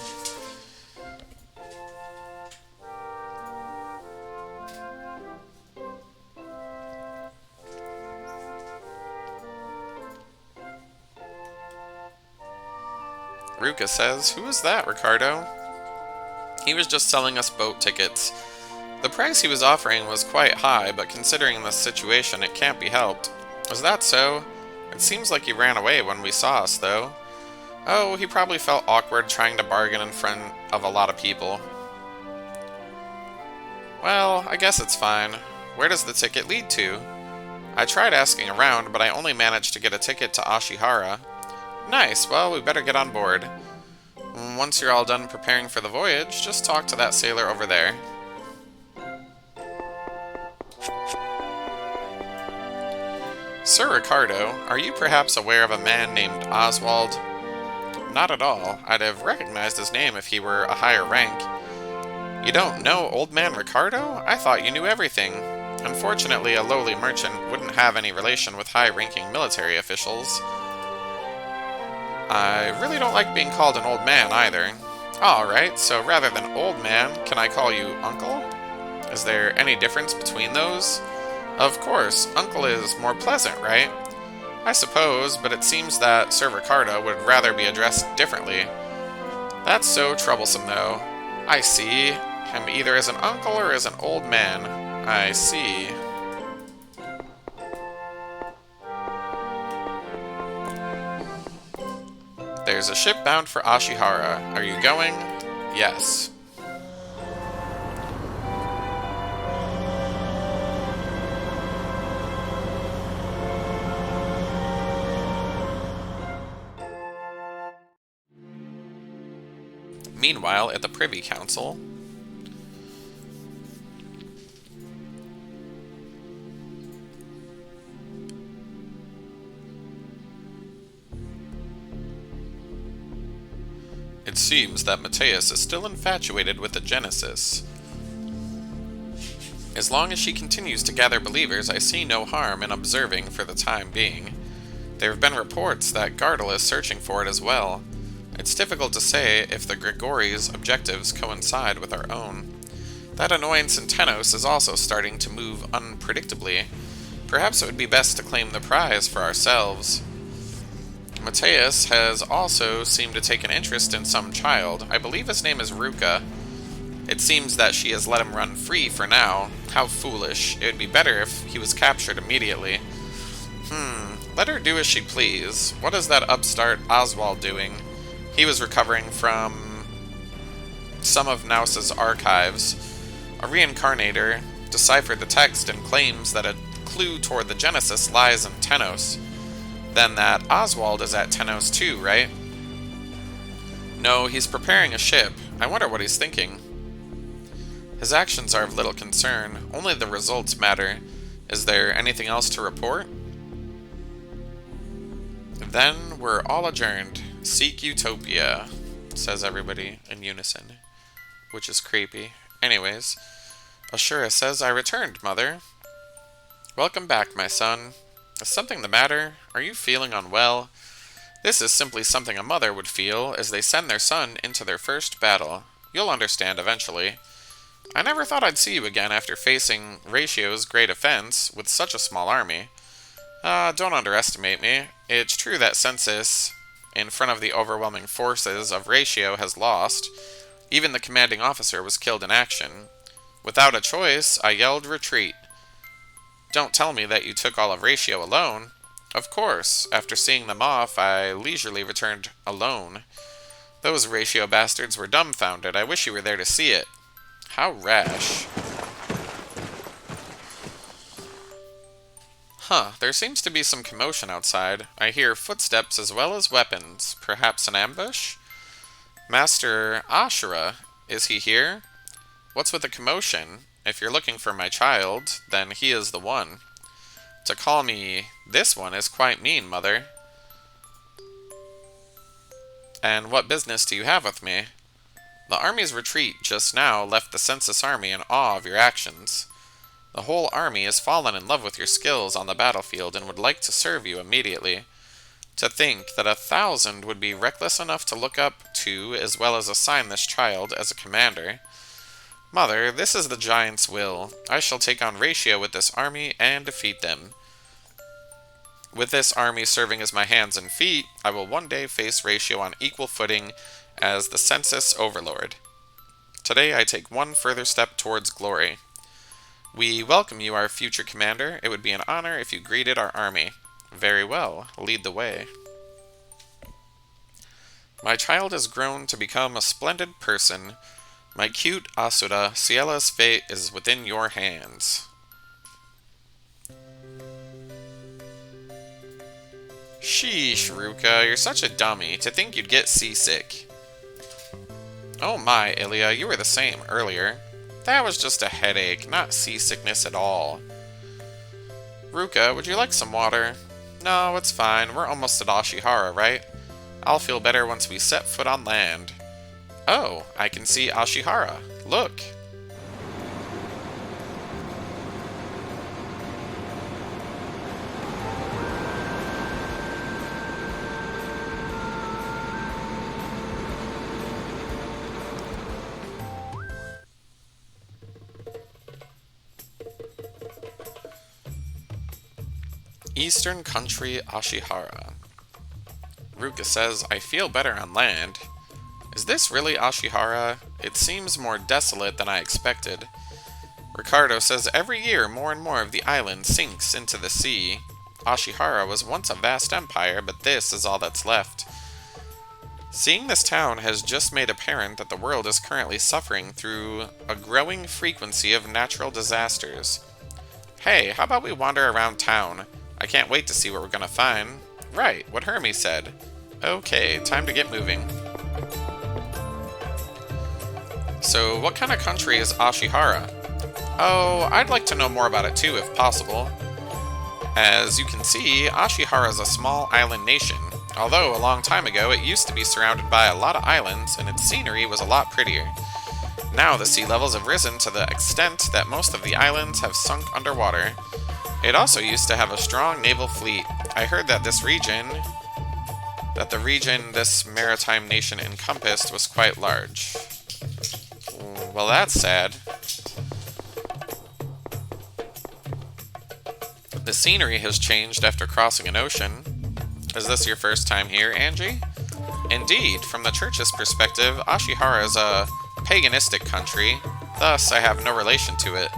Ruka says, "Who is that, Ricardo?" He was just selling us boat tickets. The price he was offering was quite high, but considering the situation, it can't be helped. Is that so? It seems like he ran away when we saw us, though. Oh, he probably felt awkward trying to bargain in front of a lot of people. Well, I guess it's fine. Where does the ticket lead to? I tried asking around, but I only managed to get a ticket to Ashihara. Nice, well, we better get on board. Once you're all done preparing for the voyage, just talk to that sailor over there. Sir Ricardo, are you perhaps aware of a man named Oswald? Not at all. I'd have recognized his name if he were a higher rank. You don't know Old Man Ricardo? I thought you knew everything. Unfortunately, a lowly merchant wouldn't have any relation with high-ranking military officials. I really don't like being called an old man, either. Alright, so rather than old man, can I call you uncle? Is there any difference between those? Of course, uncle is more pleasant, right? I suppose, but it seems that Sir Ricardo would rather be addressed differently. That's so troublesome, though. I see. Him either as an uncle or as an old man. I see. There's a ship bound for Ashihara. Are you going? Yes. Meanwhile, at the Privy Council, it seems that Mateus is still infatuated with the Genesis. As long as she continues to gather believers, I see no harm in observing for the time being. There have been reports that Gardel is searching for it as well. It's difficult to say if the Grigori's objectives coincide with our own. That annoyance in Tenos is also starting to move unpredictably. Perhaps it would be best to claim the prize for ourselves. Mateus has also seemed to take an interest in some child. I believe his name is Ruka. It seems that she has let him run free for now. How foolish. It would be better if he was captured immediately. Let her do as she please. What is that upstart Oswald doing? He was recovering from some of Naus's archives. A reincarnator deciphered the text and claims that a clue toward the Genesis lies in Tenos. Then that Oswald is at Tenos too, right? No, he's preparing a ship. I wonder what he's thinking. His actions are of little concern. Only the results matter. Is there anything else to report? Then we're all adjourned. Seek Utopia, says everybody in unison, which is creepy. Anyways, Ashura says, I returned, Mother. Welcome back, my son. Is something the matter? Are you feeling unwell? This is simply something a mother would feel as they send their son into their first battle. You'll understand eventually. I never thought I'd see you again after facing Ratio's great offense with such a small army. Don't underestimate me. It's true that Census, in front of the overwhelming forces of Ratio, has lost. Even the commanding officer was killed in action. Without a choice, I yelled retreat. Don't tell me that you took all of Ratio alone. Of course, after seeing them off, I leisurely returned alone. Those Ratio bastards were dumbfounded. I wish you were there to see it. How rash. There seems to be some commotion outside. I hear footsteps as well as weapons. Perhaps an ambush? Master Ashura, is he here? What's with the commotion? If you're looking for my child, then he is the one. To call me this one is quite mean, Mother. And what business do you have with me? The army's retreat just now left the Census army in awe of your actions. The whole army has fallen in love with your skills on the battlefield and would like to serve you immediately. To think that 1,000 would be reckless enough to look up to as well as assign this child as a commander. Mother, this is the giant's will. I shall take on Ratio with this army and defeat them. With this army serving as my hands and feet, I will one day face Ratio on equal footing as the Census Overlord. Today I take one further step towards glory. We welcome you, our future commander. It would be an honor if you greeted our army. Very well. Lead the way. My child has grown to become a splendid person. My cute Asura, Ciella's fate is within your hands. Sheesh, Ruka, you're such a dummy. To think you'd get seasick. Oh my, Ilya, you were the same earlier. That was just a headache, not seasickness at all. Ruka, would you like some water? No, it's fine. We're almost at Ashihara, right? I'll feel better once we set foot on land. Oh, I can see Ashihara. Look! Eastern Country Ashihara. Ruka says, I feel better on land. Is this really Ashihara? It seems more desolate than I expected. Ricardo says every year more and more of the island sinks into the sea. Ashihara was once a vast empire, but this is all that's left. Seeing this town has just made apparent that the world is currently suffering through a growing frequency of natural disasters. Hey, how about we wander around town? I can't wait to see what we're gonna find. Right, what Hermes said. Okay, time to get moving. So, what kind of country is Ashihara? Oh, I'd like to know more about it too, if possible. As you can see, Ashihara is a small island nation. Although, a long time ago, it used to be surrounded by a lot of islands, and its scenery was a lot prettier. Now the sea levels have risen to the extent that most of the islands have sunk underwater. It also used to have a strong naval fleet. I heard that the region this maritime nation encompassed was quite large. Well, that's sad. The scenery has changed after crossing an ocean. Is this your first time here, Angie? Indeed, from the church's perspective, Ashihara is a paganistic country, thus I have no relation to it.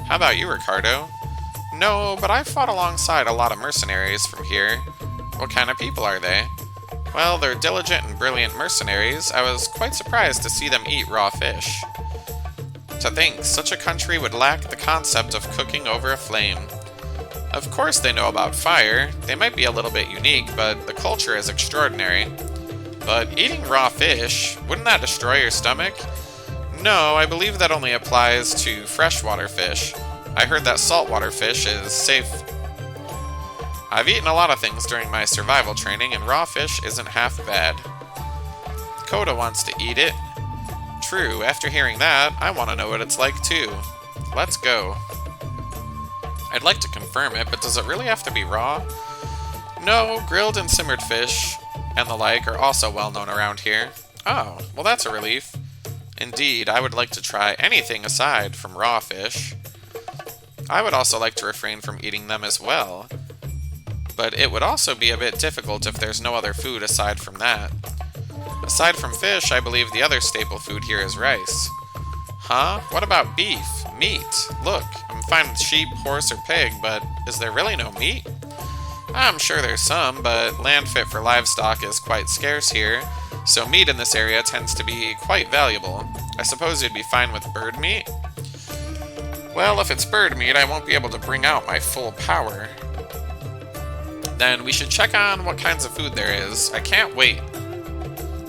How about you, Ricardo? No, but I've fought alongside a lot of mercenaries from here. What kind of people are they? Well, they're diligent and brilliant mercenaries. I was quite surprised to see them eat raw fish. To think such a country would lack the concept of cooking over a flame. Of course they know about fire. They might be a little bit unique, but the culture is extraordinary. But eating raw fish, wouldn't that destroy your stomach? No, I believe that only applies to freshwater fish. I heard that saltwater fish is safe. I've eaten a lot of things during my survival training, and raw fish isn't half bad. Coda wants to eat it. True, after hearing that, I want to know what it's like too. Let's go. I'd like to confirm it, but does it really have to be raw? No, grilled and simmered fish and the like are also well known around here. Oh, well that's a relief. Indeed, I would like to try anything aside from raw fish. I would also like to refrain from eating them as well. But it would also be a bit difficult if there's no other food aside from that. Aside from fish, I believe the other staple food here is rice. Huh? What about beef? Meat? Look, I'm fine with sheep, horse, or pig, but is there really no meat? I'm sure there's some, but land fit for livestock is quite scarce here, so meat in this area tends to be quite valuable. I suppose you'd be fine with bird meat? Well, if it's bird meat, I won't be able to bring out my full power. Then we should check on what kinds of food there is. I can't wait.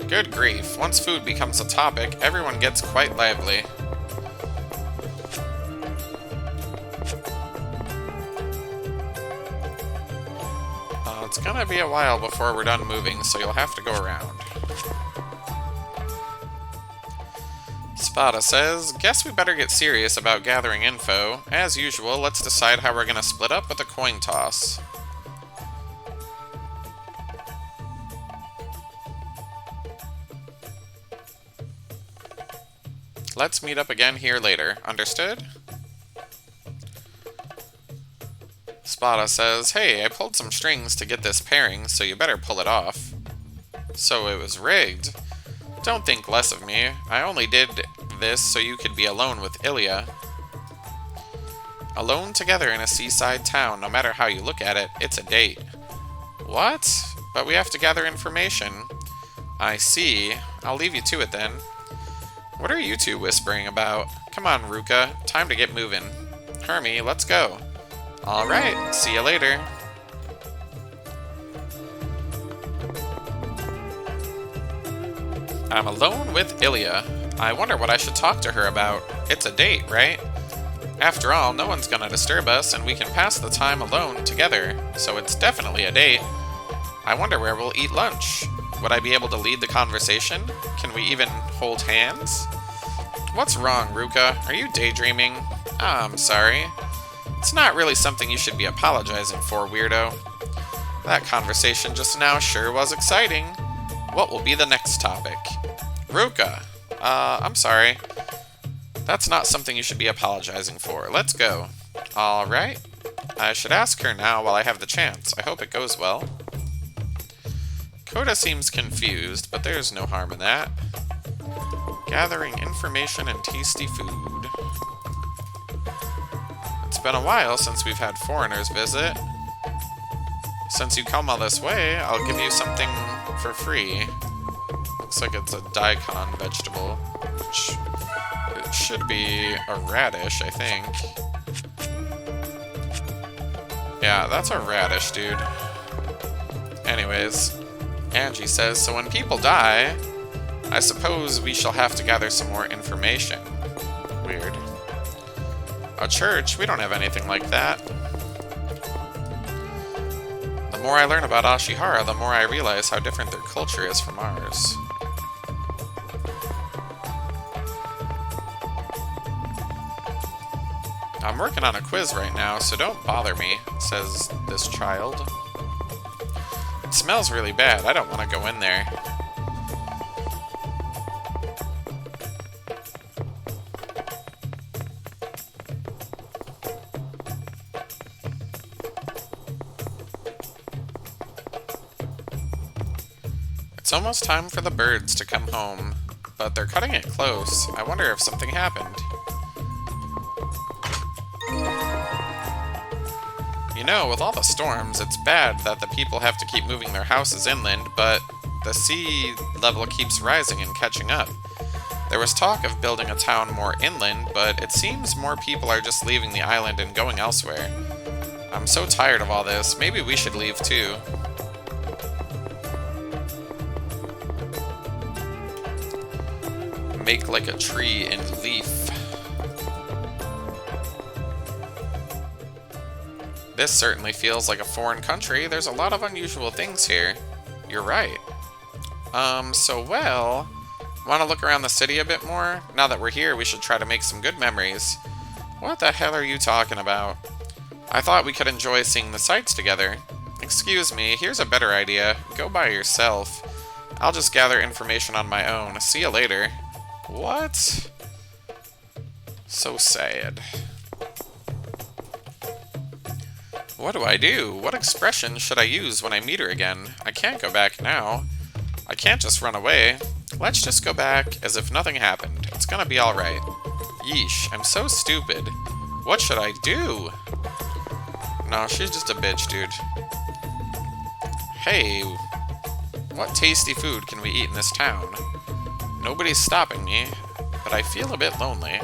Good grief, once food becomes a topic, everyone gets quite lively. It's gonna be a while before we're done moving, so you'll have to go around. Spada says, guess we better get serious about gathering info. As usual, let's decide how we're gonna split up with a coin toss. Let's meet up again here later. Understood? Spada says, hey, I pulled some strings to get this pairing, so you better pull it off. So it was rigged. Don't think less of me. I only did this so you could be alone with Ilya. Alone together in a seaside town, no matter how you look at it, it's a date. What? But we have to gather information. I see. I'll leave you to it then. What are you two whispering about? Come on, Ruka. Time to get moving. Hermie, let's go. Alright, see you later. I'm alone with Ilya. I wonder what I should talk to her about. It's a date, right? After all, no one's gonna disturb us, and we can pass the time alone together, so it's definitely a date. I wonder where we'll eat lunch. Would I be able to lead the conversation? Can we even hold hands? What's wrong, Ruka? Are you daydreaming? I'm sorry. It's not really something you should be apologizing for, weirdo. That conversation just now sure was exciting. What will be the next topic? Ruka! I'm sorry. That's not something you should be apologizing for. Let's go. Alright. I should ask her now while I have the chance. I hope it goes well. Coda seems confused, but there's no harm in that. Gathering information and tasty food. It's been a while since we've had foreigners visit. Since you come all this way, I'll give you something for free. Looks like it's a daikon vegetable, which it should be a radish, I think. Yeah, that's a radish, dude. Anyways, Angie says, so when people die, I suppose we shall have to gather some more information. Weird. A church? We don't have anything like that. The more I learn about Ashihara, the more I realize how different their culture is from ours. I'm working on a quiz right now, so don't bother me, says this child. It smells really bad. I don't want to go in there. It's almost time for the birds to come home, but they're cutting it close. I wonder if something happened. You know, with all the storms, it's bad that the people have to keep moving their houses inland, but the sea level keeps rising and catching up. There was talk of building a town more inland, but it seems more people are just leaving the island and going elsewhere. I'm so tired of all this. Maybe we should leave too. Make like a tree in leaf. This certainly feels like a foreign country. There's a lot of unusual things here. You're right. Well, want to look around the city a bit more? Now that we're here, we should try to make some good memories. What the hell are you talking about? I thought we could enjoy seeing the sights together. Excuse me, here's a better idea. Go by yourself. I'll just gather information on my own. See you later. What? So sad. What do I do? What expression should I use when I meet her again? I can't go back now. I can't just run away. Let's just go back as if nothing happened. It's gonna be alright. Yeesh, I'm so stupid. What should I do? No, she's just a bitch, dude. Hey, what tasty food can we eat in this town? Nobody's stopping me, but I feel a bit lonely.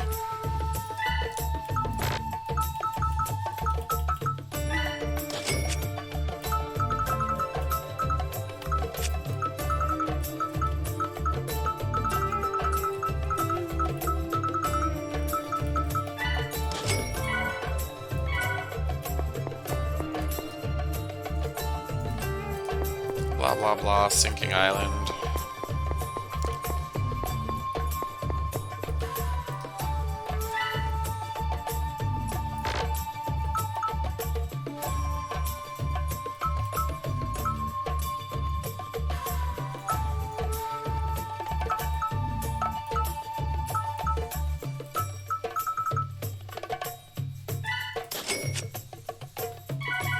Blah blah blah, sinking island.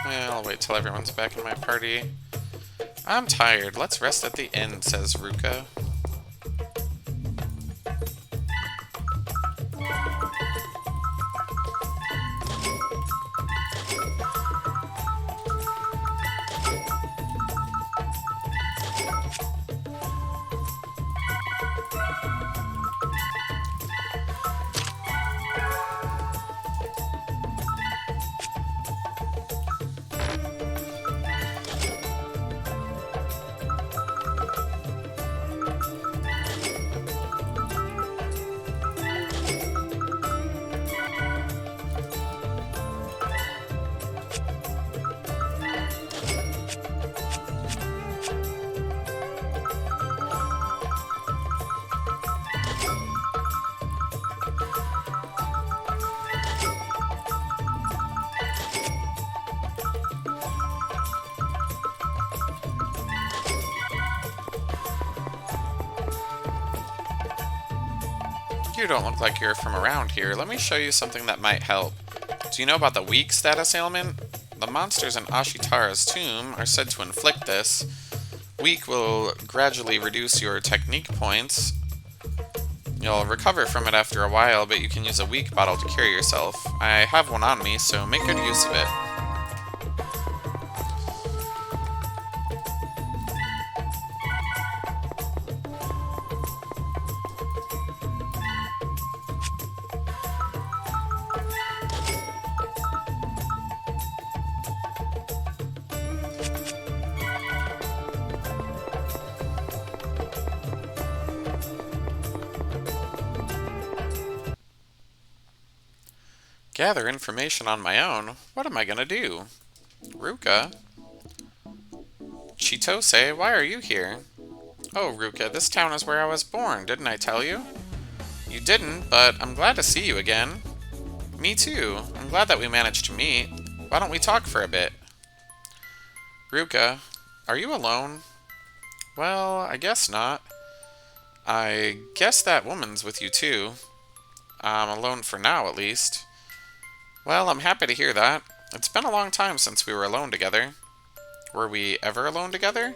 Well, I'll wait till everyone's back in my party. I'm tired. Let's rest at the inn, says Ruka. you don't look like you're from around here. Let me show you something that might help. Do you know about the weak status ailment? The monsters in Ashitara's tomb are said to inflict this. Weak will gradually reduce your technique points. You'll recover from it after a while, but you can use a weak bottle to cure yourself. I have one on me, so make good use of it. Gather information on my own? What am I gonna do? Ruka? Chitose, why are you here? Oh, Ruka, this town is where I was born, didn't I tell you? You didn't, but I'm glad to see you again. Me too. I'm glad that we managed to meet. Why don't we talk for a bit? Ruka, are you alone? Well, I guess not. I guess that woman's with you too. I'm alone for now, at least. Well, I'm happy to hear that. It's been a long time since we were alone together. Were we ever alone together?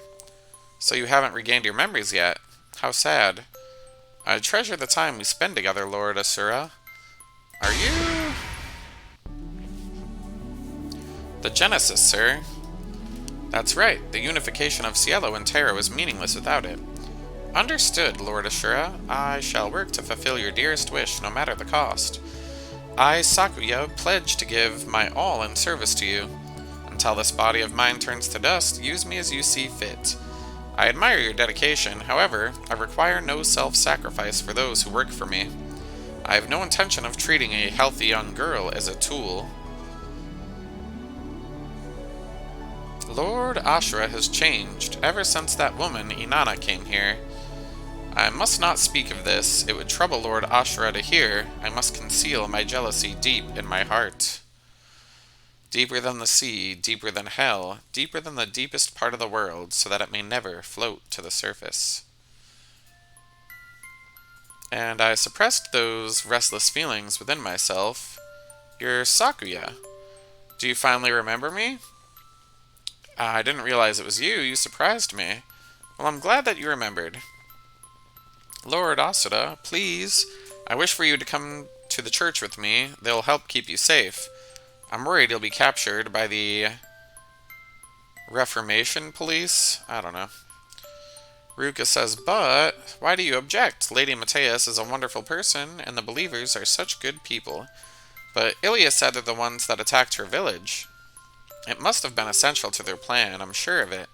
So you haven't regained your memories yet. How sad. I treasure the time we spend together, Lord Asura. Are you... The Genesis, sir. That's right. The unification of Cielo and Terra is meaningless without it. Understood, Lord Asura. I shall work to fulfill your dearest wish, no matter the cost. I, Sakuya, pledge to give my all in service to you. Until this body of mine turns to dust, use me as you see fit. I admire your dedication, however, I require no self-sacrifice for those who work for me. I have no intention of treating a healthy young girl as a tool. Lord Ashura has changed ever since that woman, Inanna, came here. I must not speak of this. It would trouble Lord Ashura to hear. I must conceal my jealousy deep in my heart. Deeper than the sea, deeper than hell, deeper than the deepest part of the world, so that it may never float to the surface. And I suppressed those restless feelings within myself. You're Sakuya. Do you finally remember me? I didn't realize it was you. You surprised me. Well, I'm glad that you remembered. Lord Asura, please. I wish for you to come to the church with me. They'll help keep you safe. I'm worried you'll be captured by the Reformation Police. I don't know. Ruka says, but why do you object? Lady Mateus is a wonderful person, and the believers are such good people. But Ilya said they're the ones that attacked her village. It must have been essential to their plan, I'm sure of it.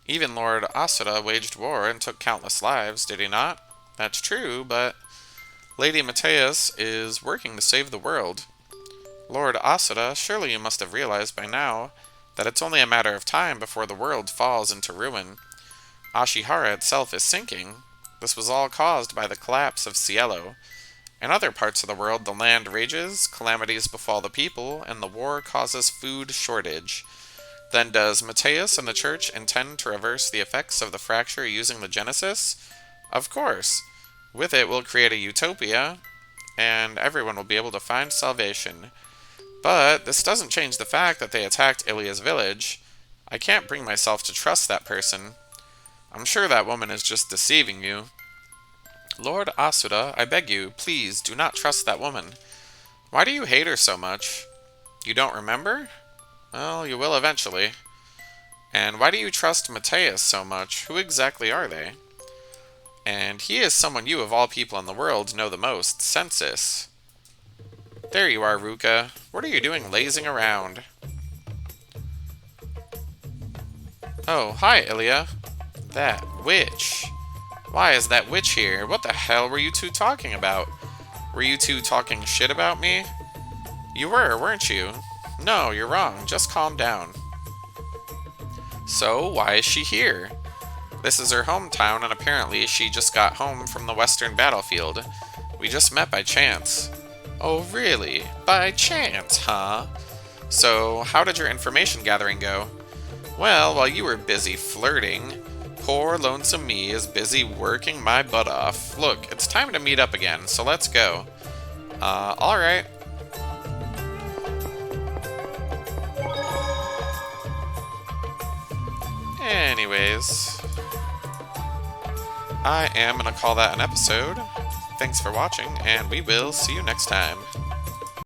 Even Lord Asura waged war and took countless lives, did he not? That's true, but Lady Mateus is working to save the world. Lord Asura, surely you must have realized by now that it's only a matter of time before the world falls into ruin. Ashihara itself is sinking. This was all caused by the collapse of Cielo. In other parts of the world, the land rages, calamities befall the people, and the war causes food shortage. Then does Mateus and the Church intend to reverse the effects of the fracture using the Genesis? Of course. With it, we'll create a utopia, and everyone will be able to find salvation. But this doesn't change the fact that they attacked Ilya's village. I can't bring myself to trust that person. I'm sure that woman is just deceiving you. Lord Asura, I beg you, please do not trust that woman. Why do you hate her so much? You don't remember? Well, you will eventually. And why do you trust Mateus so much? Who exactly are they? And he is someone you, of all people in the world, know the most, Census. There you are, Ruka. What are you doing lazing around? Oh, hi, Ilya. That witch. Why is that witch here? What the hell were you two talking about? Were you two talking shit about me? You were, weren't you? No, you're wrong. Just calm down. So, why is she here? This is her hometown, and apparently she just got home from the Western battlefield. We just met by chance. Oh, really? By chance, huh? So, how did your information gathering go? Well, while you were busy flirting, Poor lonesome me is busy working my butt off. Look, it's time to meet up again, so let's go. Alright. Anyways, I am gonna call that an episode. Thanks for watching, and we will see you next time.